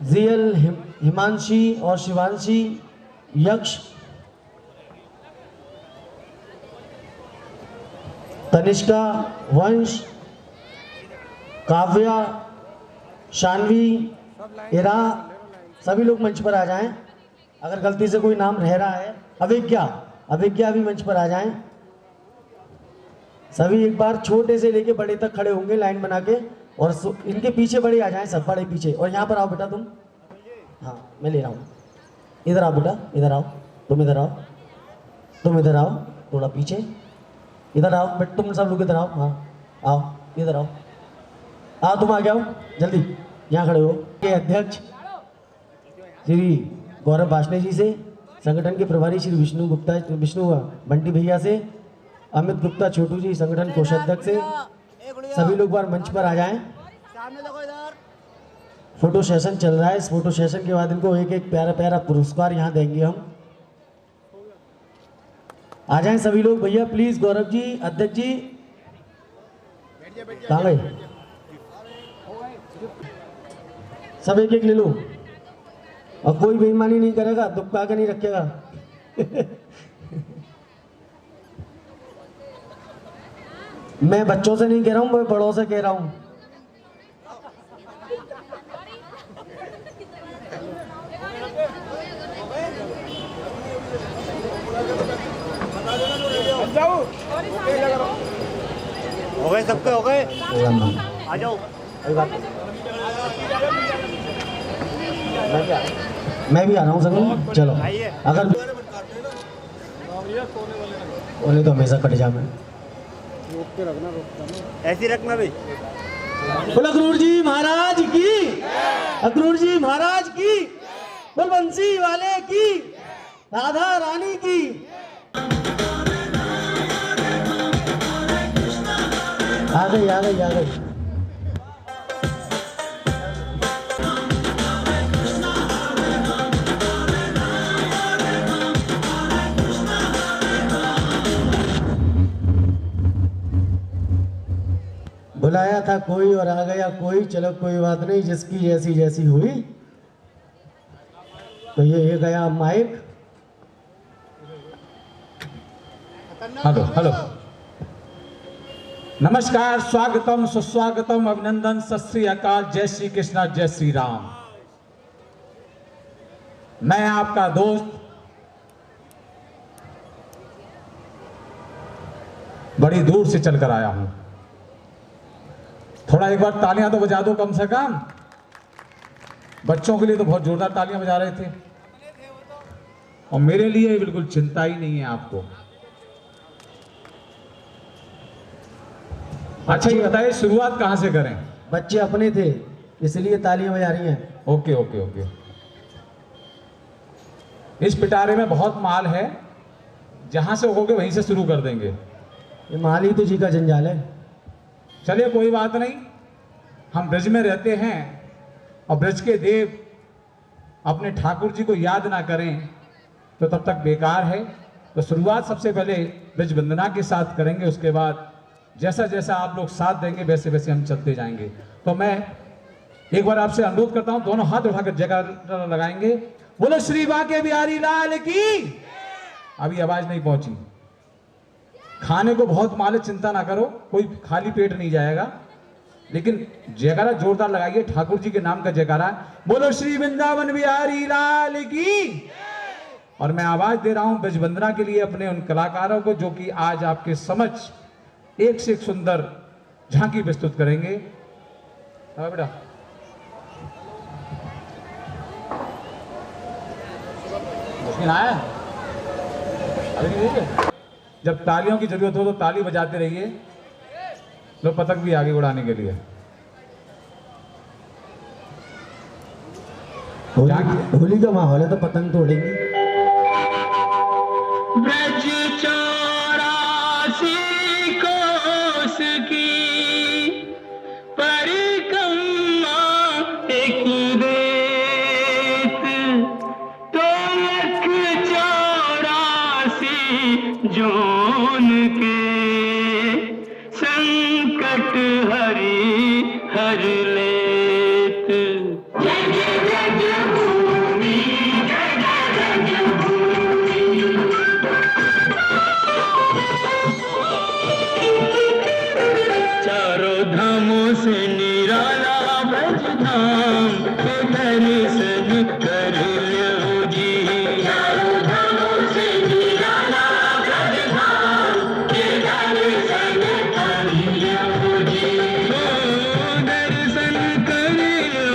जियल, हिमांशी और शिवांशी, यक्ष, तनिष्का, वंश, काव्या, शानवी, इरा, सभी लोग मंच पर आ जाएं। अगर गलती से कोई नाम रह रहा है, अभिज्ञा भी मंच पर आ जाएं। सभी एक बार छोटे से लेके बड़े तक खड़े होंगे लाइन बना के, और इनके पीछे बड़े आ जाएं, सब बड़े पीछे। और यहाँ पर आओ बेटा तुम, हाँ मैं ले रहा हूँ। इधर आओ बेटा, इधर आओ, तुम इधर आओ, तुम इधर आओ, थोड़ा पीछे, इधर आओ बेटा, तुम सब लोग इधर आओ, हाँ आओ, इधर आओ, आओ तुम आगे आओ जल्दी, यहाँ खड़े हो। के अध्यक्ष श्री गौरव वासने जी से, संगठन के प्रभारी श्री विष्णु बंटी भैया से, अमित गुप्ता छोटू जी संगठन कोषाध्यक्ष से, सभी लोग बार मंच पर आ जाएं। फोटो सेशन चल रहा है। इस फोटो सेशन के बाद इनको एक एक प्यारा प्यारा पुरस्कार यहाँ देंगे हम। आ जाएं सभी लोग भैया प्लीज। गौरव जी, अध्यक्ष जी कहाँ गए? सब एक एक ले लो और कोई बेईमानी नहीं करेगा, दुबका के नहीं रखेगा। मैं बच्चों से नहीं कह रहा हूं, मैं बड़ों से कह रहा हूं। हो गए सबके, हो गए, आ जाओ। मैं भी आ रहा हूँ संग, चलो। अगर बोले तो हमेशा कट जा। मैं ऐसी रखना भाई। बोल अक्रूर जी महाराज की, अक्रूर जी महाराज की, बोल बंसी वाले की, राधा रानी की। आ गई आ गई आ गई। बुलाया था कोई और आ गया कोई, चलो कोई बात नहीं, जिसकी जैसी जैसी हुई। तो ये गया माइक। हेलो हेलो, नमस्कार, स्वागतम, सुस्वागतम, अभिनंदन, सत श्री अकाल, जय श्री कृष्णा, जय श्री राम। मैं आपका दोस्त बड़ी दूर से चलकर आया हूं। थोड़ा एक बार तालियां तो बजा दो कम से कम। बच्चों के लिए तो बहुत जोरदार तालियां बजा रहे थे, और मेरे लिए बिल्कुल चिंता ही नहीं है आपको। अच्छा ये बताइए, शुरुआत कहां से करें? बच्चे अपने थे इसलिए तालियां बजा रही हैं। Okay okay okay. इस पिटारे में बहुत माल है, जहां से होगे वहीं से शुरू कर देंगे। ये माल ही तो जी का जंजाल है। चलिए कोई बात नहीं, हम ब्रज में रहते हैं और ब्रज के देव अपने ठाकुर जी को याद ना करें तो तब तक बेकार है। तो शुरुआत सबसे पहले ब्रज वंदना के साथ करेंगे, उसके बाद जैसा जैसा आप लोग साथ देंगे वैसे वैसे हम चलते जाएंगे। तो मैं एक बार आपसे अनुरोध करता हूं, दोनों हाथ उठाकर जयकार लगाएंगे। बोलो श्री बांके बिहारी लाल की। अभी आवाज नहीं पहुंची। खाने को बहुत माल है, चिंता ना करो, कोई खाली पेट नहीं जाएगा, लेकिन जयकारा जोरदार लगाइए, ठाकुर जी के नाम का जयकारा। बोलो श्री वृंदावन बिहारी लाल की। और मैं आवाज दे रहा हूं ब्रज वंदना के लिए अपने उन कलाकारों को जो कि आज आपके समक्ष एक से एक सुंदर झांकी प्रस्तुत करेंगे। बेटा आया अभी नहीं देखिए। जब तालियों की जरूरत हो तो ताली बजाते रहिए। लो पतंग भी आगे उड़ाने के लिए। होली का माहौल है तो पतंग तोड़ेंगे। ब्रज 84 कोस की परिक्रमा एक रेत, तो 84 जोन के संकट हरि हर लेत। चारों धामों से निराला ब्रज धाम के दर्शन कर लो जी। चारों धामों से निराला ब्रज धाम के दर्शन कर लो जी। दर्शन कर लो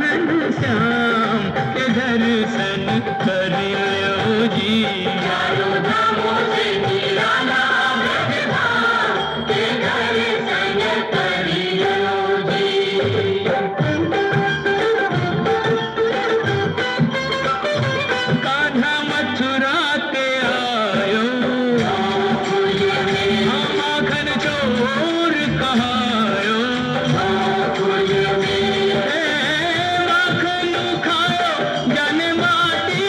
घनश्याम के दर्शन कर लो जी। चारों धामों से निराला ब्रज धाम के दर्शन कर लो जी। कान्हा मथुरा के आयो, माखन चोर कहायो, माखन खायो जन माटी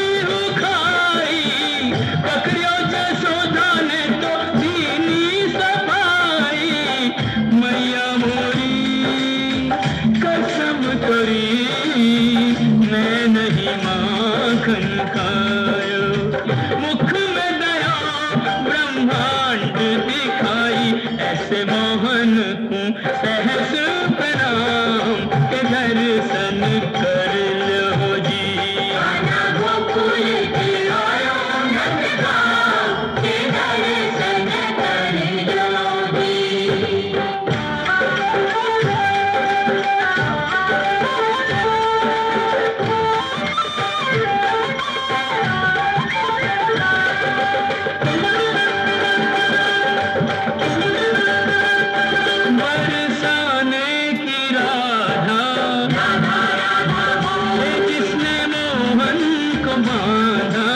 खाई, बकरियों जसोदा ने तो दीनी सफाई, मैया मोरी कसम करी मैं नहीं माखन खायो। मुख में दया ब्रह्मांड दिखाई, ऐसे मोहन को सहस प्रणाम के दर्शन कर लो जी। गोकुल के आयो नंदगांव के दर्शन कर लो जी। बरसाने की राधा, जिसने मोहन को बांधा,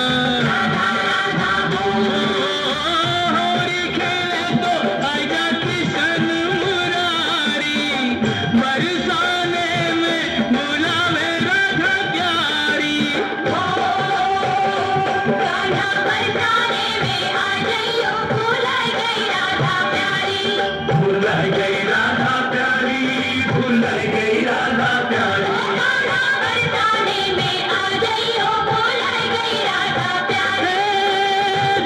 होरी खेले तो आजा किशन मुरारी, बरसाने में बुलावे राधा प्यारी। राधा बरसाने में आ जाइयो, भुलाई गई राधा प्यारी, भुलाई गई राधा प्यारी, भुलाई गई राधा प्यारी। राधा बरसाने में आ जाइयो, भुलाई गई राधा प्यारी।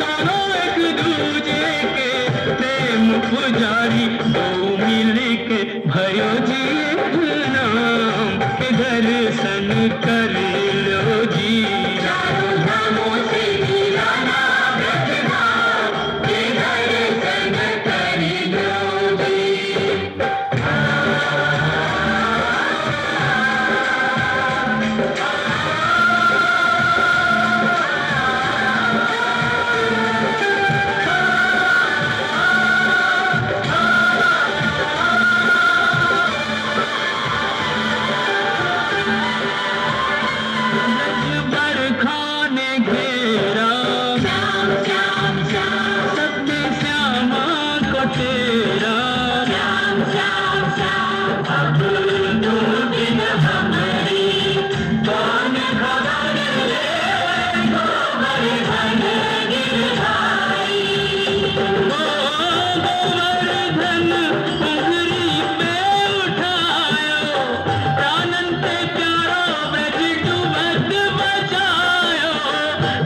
दोनों एक दूजे के प्रेम पुजारी, दो मिल के भयो जी एक नाम के दर्शन कर लो जी। चारों धामों से निराला ब्रज धाम के दर्शन कर लो जी। बरखा ने घेरा श्याम श्याम श्याम, सत्य श्यामा को तेरा श्याम श्याम श्याम। अब तू बिन हमारी कौन खबर ले, गोबर धन गिरधारी। गोवर्धन उंगली पे उठायो, प्राणन पे प्यारो ब्रज डूबत बचायो,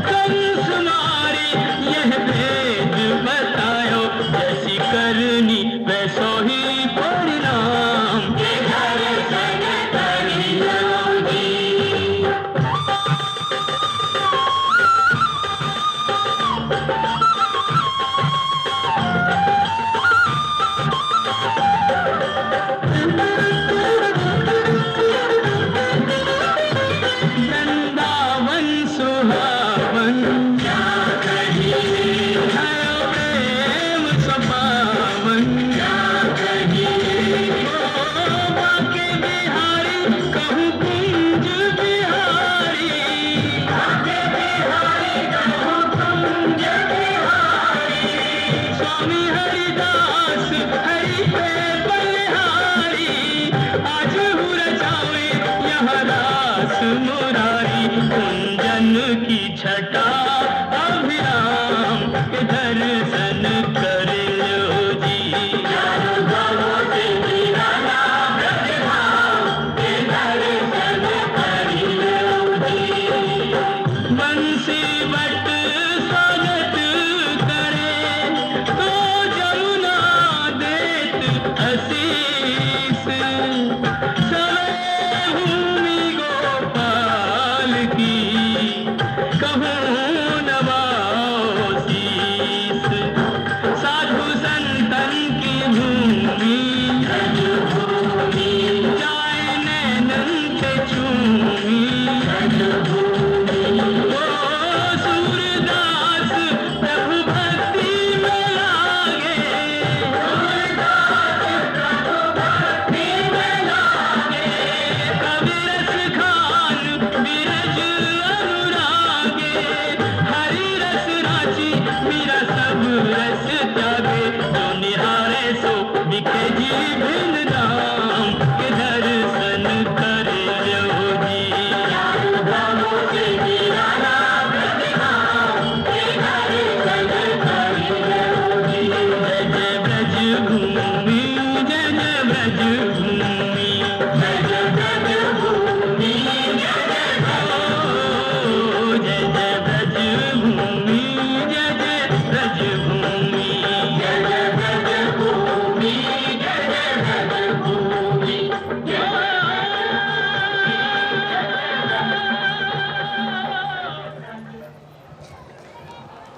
कंस मारे यह भेद बतायो, जैसी करनी वैसो ही परिणाम के दर्शन कर लो जी। वृंदावन सुहावन, क्या कहिए भयो प्रेम स्वभावन, क्या कहिए बाके बिहारी, कहूँ कुंज बिहारी, बाके बिहारी कहूँ कुंज बिहारी। स्वामी हरिदास हरि पे बलिहारी, आज हूँ रचावे यहाँ रास मुरारी, कुंजन की छटा अभिराम के दर्शन कर लो जी। चारों धामों से निराला ब्रज धाम के दर्शन कर लो जी। बंसी बट स्वागत करे, तो जमुना देत आशीष, सवे भूमि गोपाल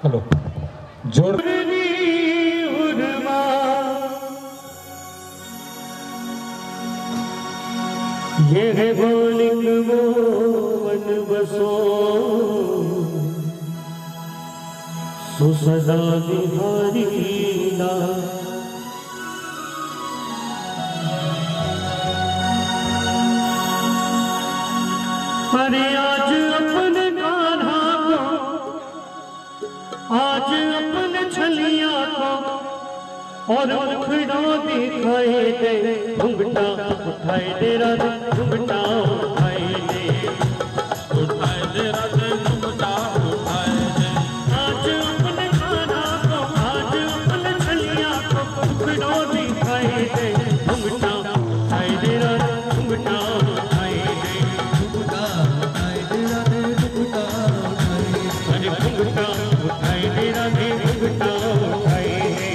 हेलो जोड़ ये है बोलिंग मोवन बसो सो सदा बिहारी ना अरे आज अपने कान्हा को आज अपने छलिया को और मुखड़ा दिखाए दे घुंघटा उठाए दे राधे घुंघटा उठाए दे राधे घुंघटा उठाए दे आज अपने कान्हा को आज अपने छलिया को मुखड़ा दिखाए दे घुंघटा उठाए दे राधे घुंघटा उठाए दे घुंघटा उठाए दे राधे घुंघटा उठाए दे अरे घुंघटा उठाए दे राधे घुंघटा उठाए दे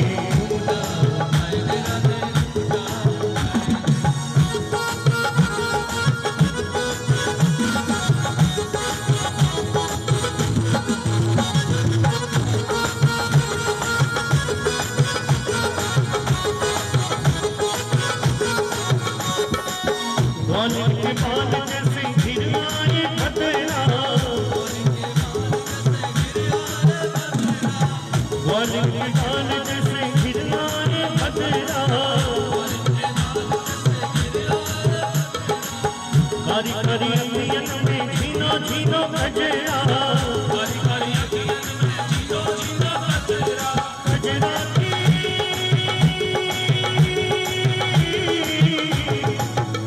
ग्वालियर के बाल जैसे घिराए खतरा ग्वालियर के बाल जैसे घिराए खतरा कारी कारी अखियन में झीनो झीनो गजरा कारी कारी अखियन में झीनो झीनो गजरा गजरा की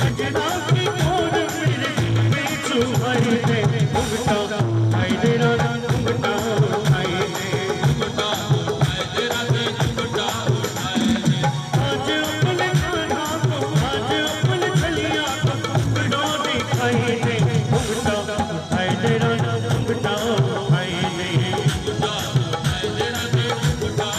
गजरा की गोर मेरे में छुपाए दे घुंघटा उठाए दे राधे घुंघटा उठाए दे घुंघटा उठाए दे राधे घुंघटा उठाए दे आज अपने कान्हा को आज अपने छलिया को घुंघटा दिखाए दे घुंघटा उठाए दे राधे घुंघटा उठाए दे घुंघटा उठाए दे राधे घुंघटा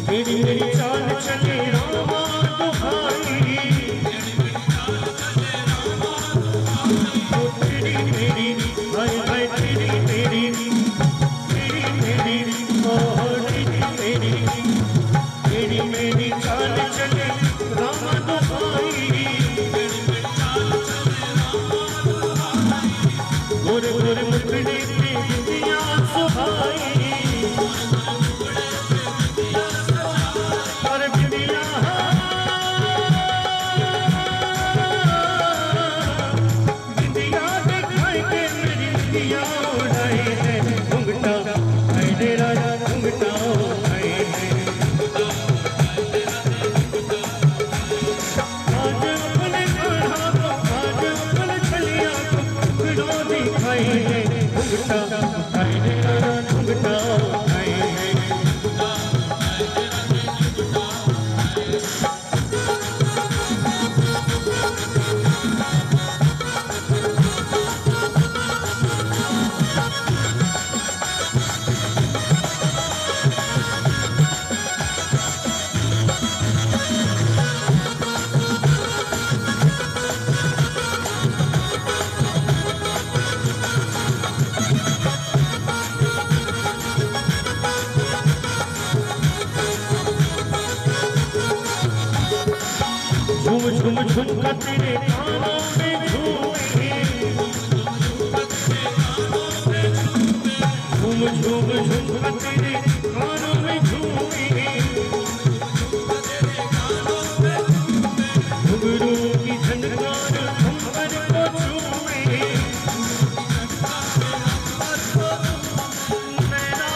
मेरी मेरी चाल चले रामा दुहाई तेरी मेरी हाय हाय तेरी मेरी तेरी मेरी ओह तेरी मेरी चाल चले रामा दुहाई गोरे गोरे मुखड़े पे बिंदिया सुहाई और बिंदिया बिंदिया दिखाई के मेरी बिंदिया उड़ाए दे घुंघटा उठाए दे राजा घुंघटा उठाए दे आज अपने कान्हा को आज अपने छलिया को मुखड़ा दिखाए दे घुंघटा उठाए दे राजा घुंघटा उठाए दे झूम झूम झुमका तेरे कानों में झूमे झूम झूम झुमका तेरे कानों में झूमे घुंघरू की झनकार घुंघर को छूए नैना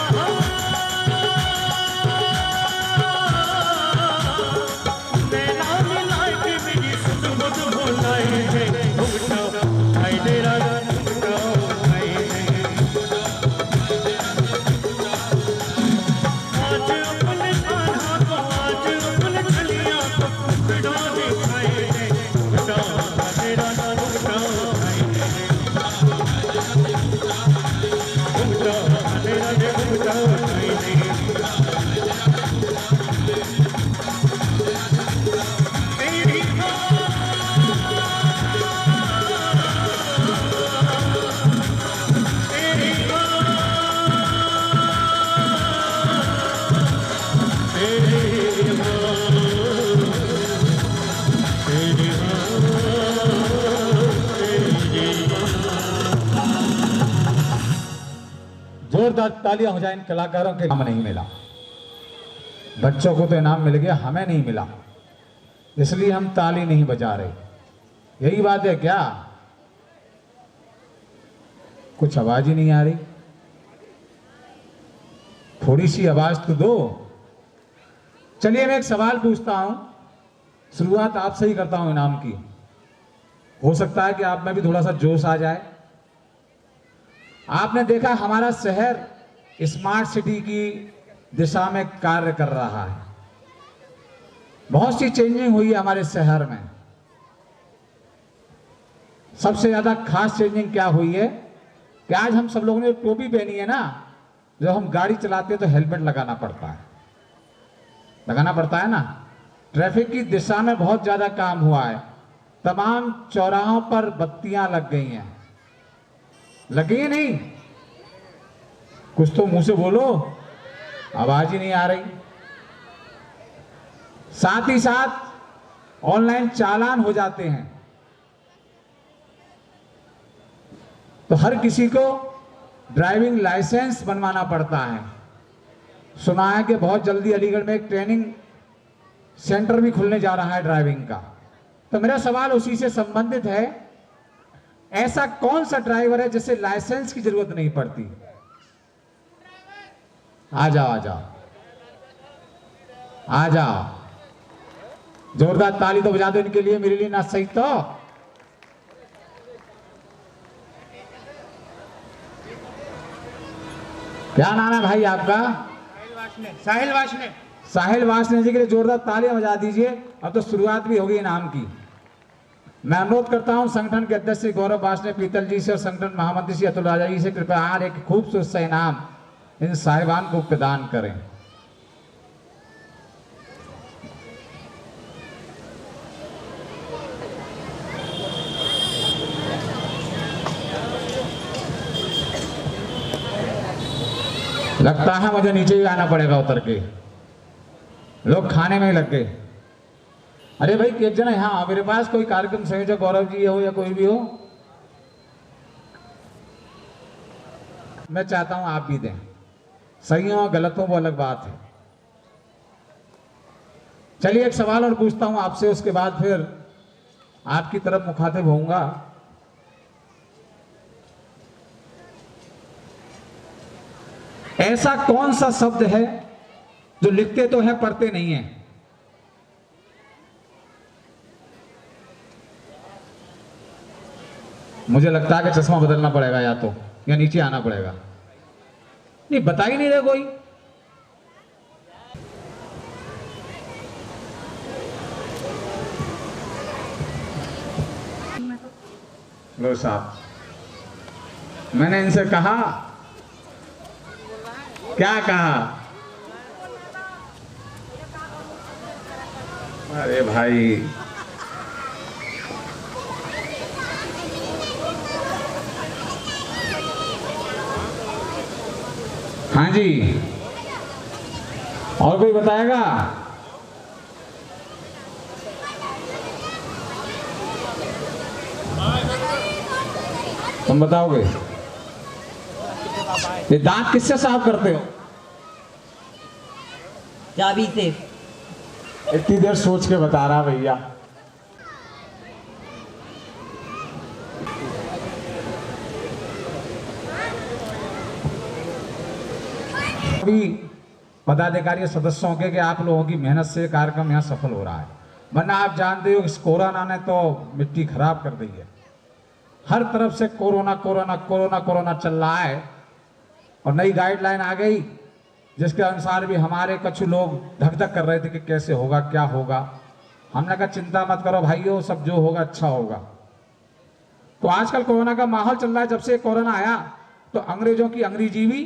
जोरदार तालियां हो जाए इन कलाकारों के। नाम नहीं मिला, बच्चों को तो इनाम मिल गया, हमें नहीं मिला, इसलिए हम ताली नहीं बजा रहे। यही बात है क्या? कुछ आवाज ही नहीं आ रही, थोड़ी सी आवाज तो दो। चलिए मैं एक सवाल पूछता हूं, शुरुआत आपसे ही करता हूं इनाम की। हो सकता है कि आप में भी थोड़ा सा जोश आ जाए। आपने देखा हमारा शहर स्मार्ट सिटी की दिशा में कार्य कर रहा है, बहुत सी चेंजिंग हुई है हमारे शहर में। सबसे ज्यादा खास चेंजिंग क्या हुई है कि आज हम सब लोगों ने टोपी पहनी है ना, जब हम गाड़ी चलाते हैं तो हेलमेट लगाना पड़ता है, लगाना पड़ता है ना। ट्रैफिक की दिशा में बहुत ज्यादा काम हुआ है, तमाम चौराहों पर बत्तियां लग गई हैं। लग गई है नहीं? कुछ तो मुंह से बोलो, आवाज ही नहीं आ रही। साथ ही साथ ऑनलाइन चालान हो जाते हैं, तो हर किसी को ड्राइविंग लाइसेंस बनवाना पड़ता है। सुना है कि बहुत जल्दी अलीगढ़ में एक ट्रेनिंग सेंटर भी खुलने जा रहा है ड्राइविंग का। तो मेरा सवाल उसी से संबंधित है, ऐसा कौन सा ड्राइवर है जिसे लाइसेंस की जरूरत नहीं पड़ती? आ जाओ आ जाओ आ जाओ, जोरदार ताली तो बजा दो इनके लिए, मेरे लिए ना सही तो। क्या नाम है भाई आपका? साहिल वाशने। साहिल वाशने जी के लिए जोरदार तालियां बजा दीजिए। अब तो शुरुआत भी होगी इनाम की। मैं अनुरोध करता हूं संगठन के अध्यक्ष श्री गौरव वाशने पीतल जी से और संगठन महामंत्री श्री अतुल राजा जी से कृपया आज एक खूबसूरत सा इनाम इन साहिबान को प्रदान करें। लगता है मुझे नीचे ही आना पड़ेगा उतर के, लोग खाने में ही लग गए। अरे भाई एक जना यहाँ मेरे पास कोई कार्यक्रम संयोजक गौरव जी हो या कोई भी हो, मैं चाहता हूं आप भी दें। सही हो गलत हो वो अलग बात है। चलिए एक सवाल और पूछता हूं आपसे, उसके बाद फिर आपकी तरफ मुखातिब होऊंगा। ऐसा कौन सा शब्द है जो लिखते तो है पढ़ते नहीं है? मुझे लगता है कि चश्मा बदलना पड़ेगा या तो, या नीचे आना पड़ेगा। नहीं बता ही नहीं रहे कोई। लो साहब, मैंने इनसे कहा, क्या कहा? अरे भाई हाँ जी, और कोई बताएगा? तुम बताओगे? ये दांत किससे साफ करते हो? चाबी से। इतनी देर सोच के बता रहा भैया। अभी पदाधिकारी सदस्यों के कि आप लोगों की मेहनत से कार्यक्रम यहाँ सफल हो रहा है, वरना आप जानते हो इस कोरोना ने तो मिट्टी खराब कर दी है। हर तरफ से कोरोना कोरोना कोरोना कोरोना चल रहा है और नई गाइडलाइन आ गई जिसके अनुसार भी हमारे कुछ लोग धक धक कर रहे थे कि कैसे होगा क्या होगा। हमने कहा चिंता मत करो भाइयों, सब जो होगा अच्छा होगा। तो आजकल कोरोना का माहौल चल रहा है। जब से कोरोना आया तो अंग्रेजों की अंग्रेजी भी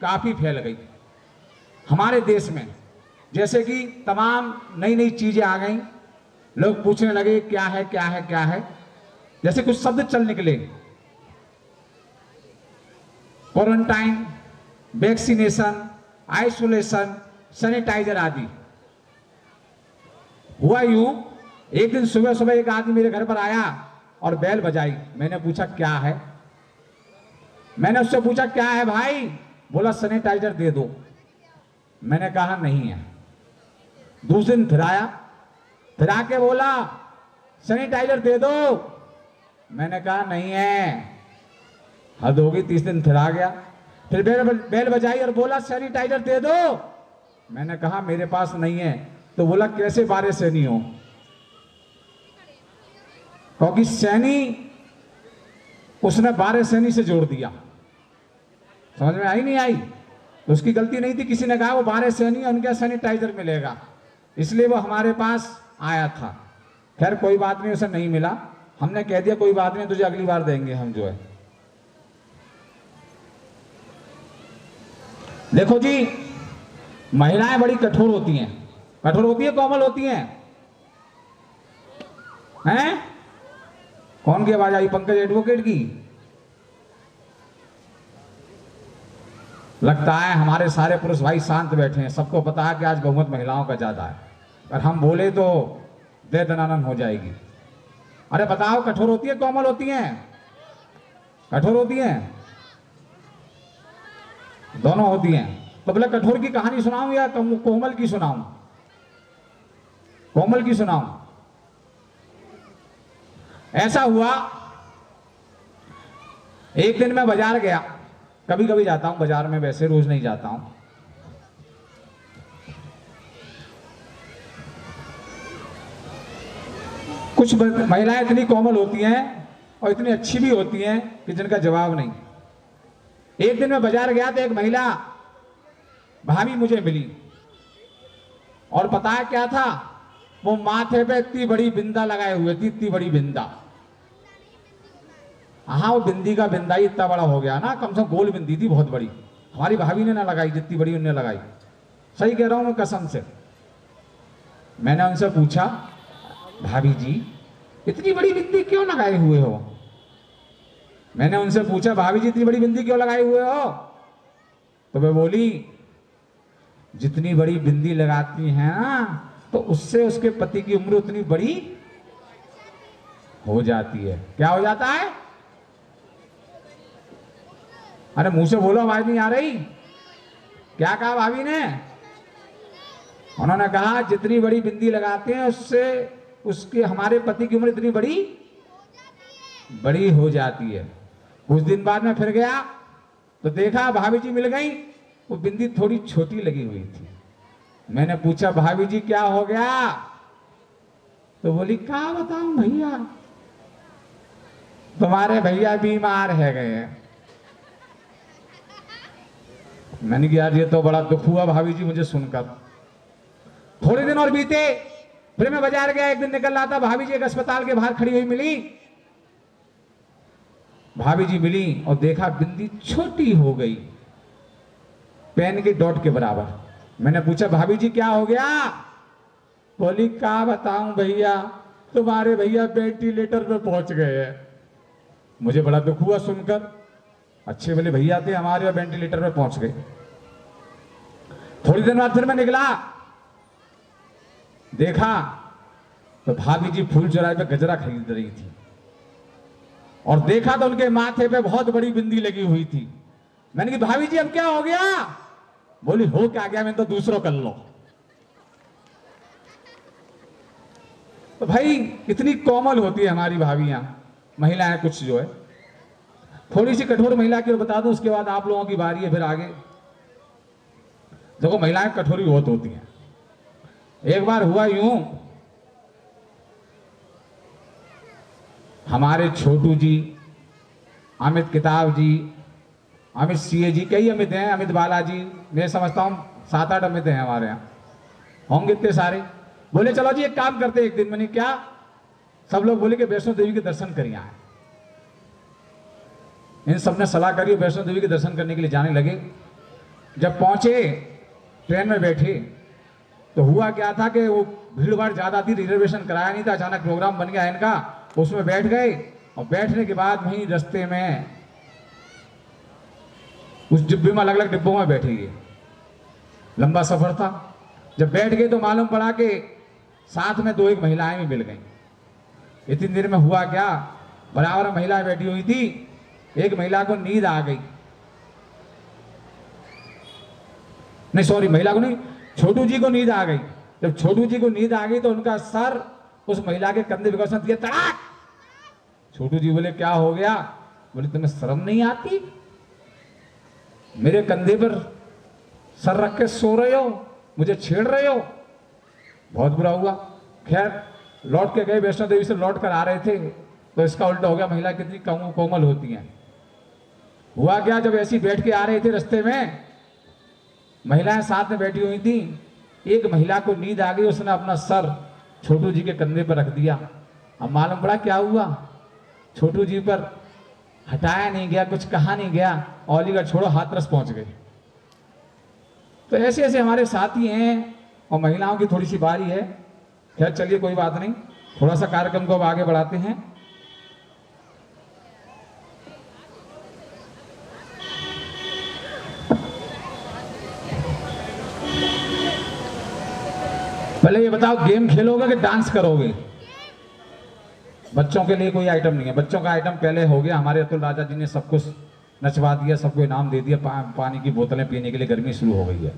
काफी फैल गई हमारे देश में। जैसे कि तमाम नई नई चीजें आ गई, लोग पूछने लगे क्या है क्या है क्या है। जैसे कुछ शब्द चल निकले, क्वारंटाइन, वैक्सीनेशन, आइसोलेशन, सैनिटाइजर आदि। हुआ यूं, एक दिन सुबह सुबह एक आदमी मेरे घर पर आया और बेल बजाई। मैंने पूछा क्या है, मैंने उससे पूछा क्या है भाई, बोला सैनिटाइजर दे दो। मैंने कहा नहीं है। दूसरे दिन फिर आया, फिर आके बोला सैनिटाइजर दे दो। मैंने कहा नहीं है, हद होगी। तीसरे दिन फिर आ गया, फिर बेल बजाई और बोला सैनिटाइजर दे दो। मैंने कहा मेरे पास नहीं है। तो बोला कैसे 12 सैनी हो? क्योंकि सैनी उसने 12 सैनी से जोड़ दिया। समझ में आई नहीं आई? तो उसकी गलती नहीं थी, किसी ने कहा वो 12 सैनी उनका सैनिटाइजर मिलेगा, इसलिए वो हमारे पास आया था। खैर कोई बात नहीं, उसे नहीं मिला। हमने कह दिया कोई बात नहीं, तुझे अगली बार देंगे हम जो है। देखो जी, महिलाएं बड़ी कठोर होती हैं। कठोर होती है, कोमल होती हैं? हैं? कौन की आवाज आई? पंकज एडवोकेट की। लगता है हमारे सारे पुरुष भाई शांत बैठे हैं, सबको पता है कि आज बहुमत महिलाओं का ज्यादा है, और हम बोले तो दे दनानन हो जाएगी। अरे बताओ, कठोर होती है कोमल होती हैं? कठोर होती हैं, दोनों होती हैं। तो बोले कठोर की कहानी सुनाऊं या कोमल की सुनाऊं? कोमल की सुनाऊं। ऐसा हुआ, एक दिन मैं बाजार गया, कभी कभी जाता हूं बाजार में, वैसे रोज नहीं जाता हूं। कुछ महिलाएं इतनी कोमल होती हैं और इतनी अच्छी भी होती हैं कि जिनका जवाब नहीं। एक दिन मैं बाजार गया तो एक महिला भाभी मुझे मिली, और पता है क्या था? वो माथे पे इतनी बड़ी बिंदा लगाए हुए थी, इतनी बड़ी बिंदा। हाँ, वो बिंदी का बिंदा ही इतना बड़ा हो गया ना, कम से कम गोल बिंदी थी, बहुत बड़ी। हमारी भाभी ने ना लगाई जितनी बड़ी उन्होंने लगाई, सही कह रहा हूं मैं कसम से। मैंने उनसे पूछा, भाभी जी इतनी बड़ी बिंदी क्यों लगाए हुए हो? मैंने उनसे पूछा, भाभी जी इतनी बड़ी बिंदी क्यों लगाए हुए हो? तो वे बोली, जितनी बड़ी बिंदी लगाती हैं ना, तो उससे उसके पति की उम्र उतनी बड़ी हो जाती है। क्या हो जाता है? अरे मुंह से बोलो, आवाज नहीं आ रही। क्या कहा भाभी ने? उन्होंने कहा जितनी बड़ी बिंदी लगाते हैं उससे उसके हमारे पति की उम्र इतनी बड़ी हो जाती है। कुछ दिन बाद में फिर गया तो देखा भाभी जी मिल गई, वो बिंदी थोड़ी छोटी लगी हुई थी। मैंने पूछा, भाभी जी क्या हो गया? तो बोली, क्या बताऊं भैया, तुम्हारे भैया बीमार है गए। मैंने कहा यार ये तो बड़ा दुख हुआ भाभी जी मुझे सुनकर। थोड़े दिन और बीते, फिर मैं बाजार गया, एक दिन निकल रहा था, भाभी जी एक अस्पताल के बाहर खड़ी हुई मिली। भाभी जी मिली और देखा बिंदी छोटी हो गई, पेन के डॉट के बराबर। मैंने पूछा, भाभी जी क्या हो गया? बोली, क्या बताऊं भैया, तुम्हारे भैया वेंटिलेटर पे पहुंच गए हैं। मुझे बड़ा दुख हुआ सुनकर, अच्छे वाले भैया थे हमारे और वेंटिलेटर पे पहुंच गए। थोड़ी देर बाद फिर मैं निकला, देखा तो भाभी जी फूल चौराहे पे गजरा खरीद रही थी, और देखा तो उनके माथे पे बहुत बड़ी बिंदी लगी हुई थी। मैंने कहा, भाभी जी अब क्या हो गया? बोली, हो क्या गया, मैं तो दूसरों कर लो। तो भाई इतनी कोमल होती है हमारी भाभियां, महिलाएं कुछ जो है। थोड़ी सी कठोर महिला की बता दूं, उसके बाद आप लोगों की बारी है फिर आगे। देखो महिलाएं कठोरी बहुत होती हैं। एक बार हुआ यूं, हमारे छोटू जी, अमित किताब जी, अमित सीए जी, कई अमित हैं, अमित बालाजी, मैं समझता हूं 7-8 अमित हैं हमारे यहाँ, होंगे इतने सारे। बोले चलो जी एक काम करते हैं एक दिन। मैंने क्या? सब लोग बोले कि वैष्णो देवी के दर्शन करिए आए। इन सबने सलाह करी, वैष्णो देवी के दर्शन करने के लिए जाने लगे। जब पहुंचे, ट्रेन में बैठे, तो हुआ क्या था कि वो भीड़ भाड़ ज्यादा थी, रिजर्वेशन कराया नहीं था, अचानक प्रोग्राम बन गया इनका, उसमें बैठ गए। और बैठने के बाद वहीं रास्ते में उस डिब्बे में, अलग अलग डिब्बों में बैठेंगे, लंबा सफर था। जब बैठ गए तो मालूम पड़ा कि साथ में 2-1 महिलाएं भी मिल गई। इतनी देर में हुआ क्या, बराबर महिलाएं बैठी हुई थी, एक महिला को नींद आ गई। नहीं सॉरी, महिला को नहीं, छोटू जी को नींद आ गई। जब छोटू जी को नींद आ गई तो उनका सर उस महिला के कंधे पे कसम दिया, तड़ाक। छोटू जी बोले क्या हो गया? बोले तुम्हें शर्म नहीं आती? मेरे कंधे पर सर रख के सो रहे हो, मुझे छेड़ रहे हो। बहुत बुरा हुआ। खैर लौट के गए, वैष्णो देवी से लौट कर आ रहे थे तो इसका उल्टा हो गया। महिला कितनी कोमल होती हैं। हुआ क्या, जब ऐसी बैठ के आ रहे थे रास्ते में, महिलाएं साथ में बैठी हुई थी, एक महिला को नींद आ गई, उसने अपना सर छोटू जी के कंधे पर रख दिया। अब मालूम पड़ा क्या हुआ, छोटू जी पर हटाया नहीं गया, कुछ कहा नहीं गया, अलीगढ़ छोड़ो हाथरस पहुंच गए। तो ऐसे ऐसे हमारे साथी हैं और महिलाओं की थोड़ी सी बारी है। खैर चलिए कोई बात नहीं, थोड़ा सा कार्यक्रम को अब आगे बढ़ाते हैं। पहले ये बताओ, गेम खेलोगे कि डांस करोगे? बच्चों के लिए कोई आइटम नहीं है। बच्चों का आइटम पहले हो गया। हमारे अतुल राजा जी ने सब कुछ नचवा दिया, सबको इनाम दे दिया। पानी की बोतलें पीने के लिए, गर्मी शुरू हो गई है।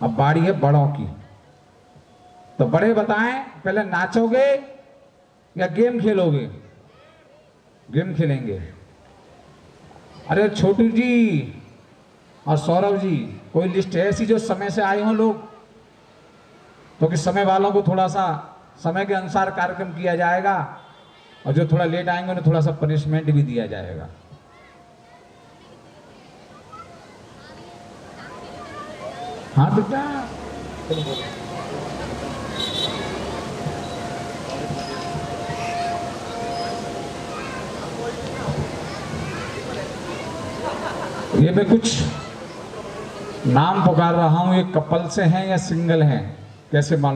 अब बारी है बड़ों की। तो बड़े बताएं, पहले नाचोगे या गेम खेलोगे? गेम खेलेंगे। अरे छोटू जी और सौरभ जी, कोई लिस्ट है ऐसी जो समय से आए हों लोग? तो कि समय वालों को थोड़ा सा समय के अनुसार कार्यक्रम किया जाएगा और जो थोड़ा लेट आएंगे उन्हें थोड़ा सा पनिशमेंट भी दिया जाएगा। हाँ बेटा, ये मैं कुछ नाम पुकार रहा हूं, ये कपल से हैं या सिंगल हैं, कैसे मालूम?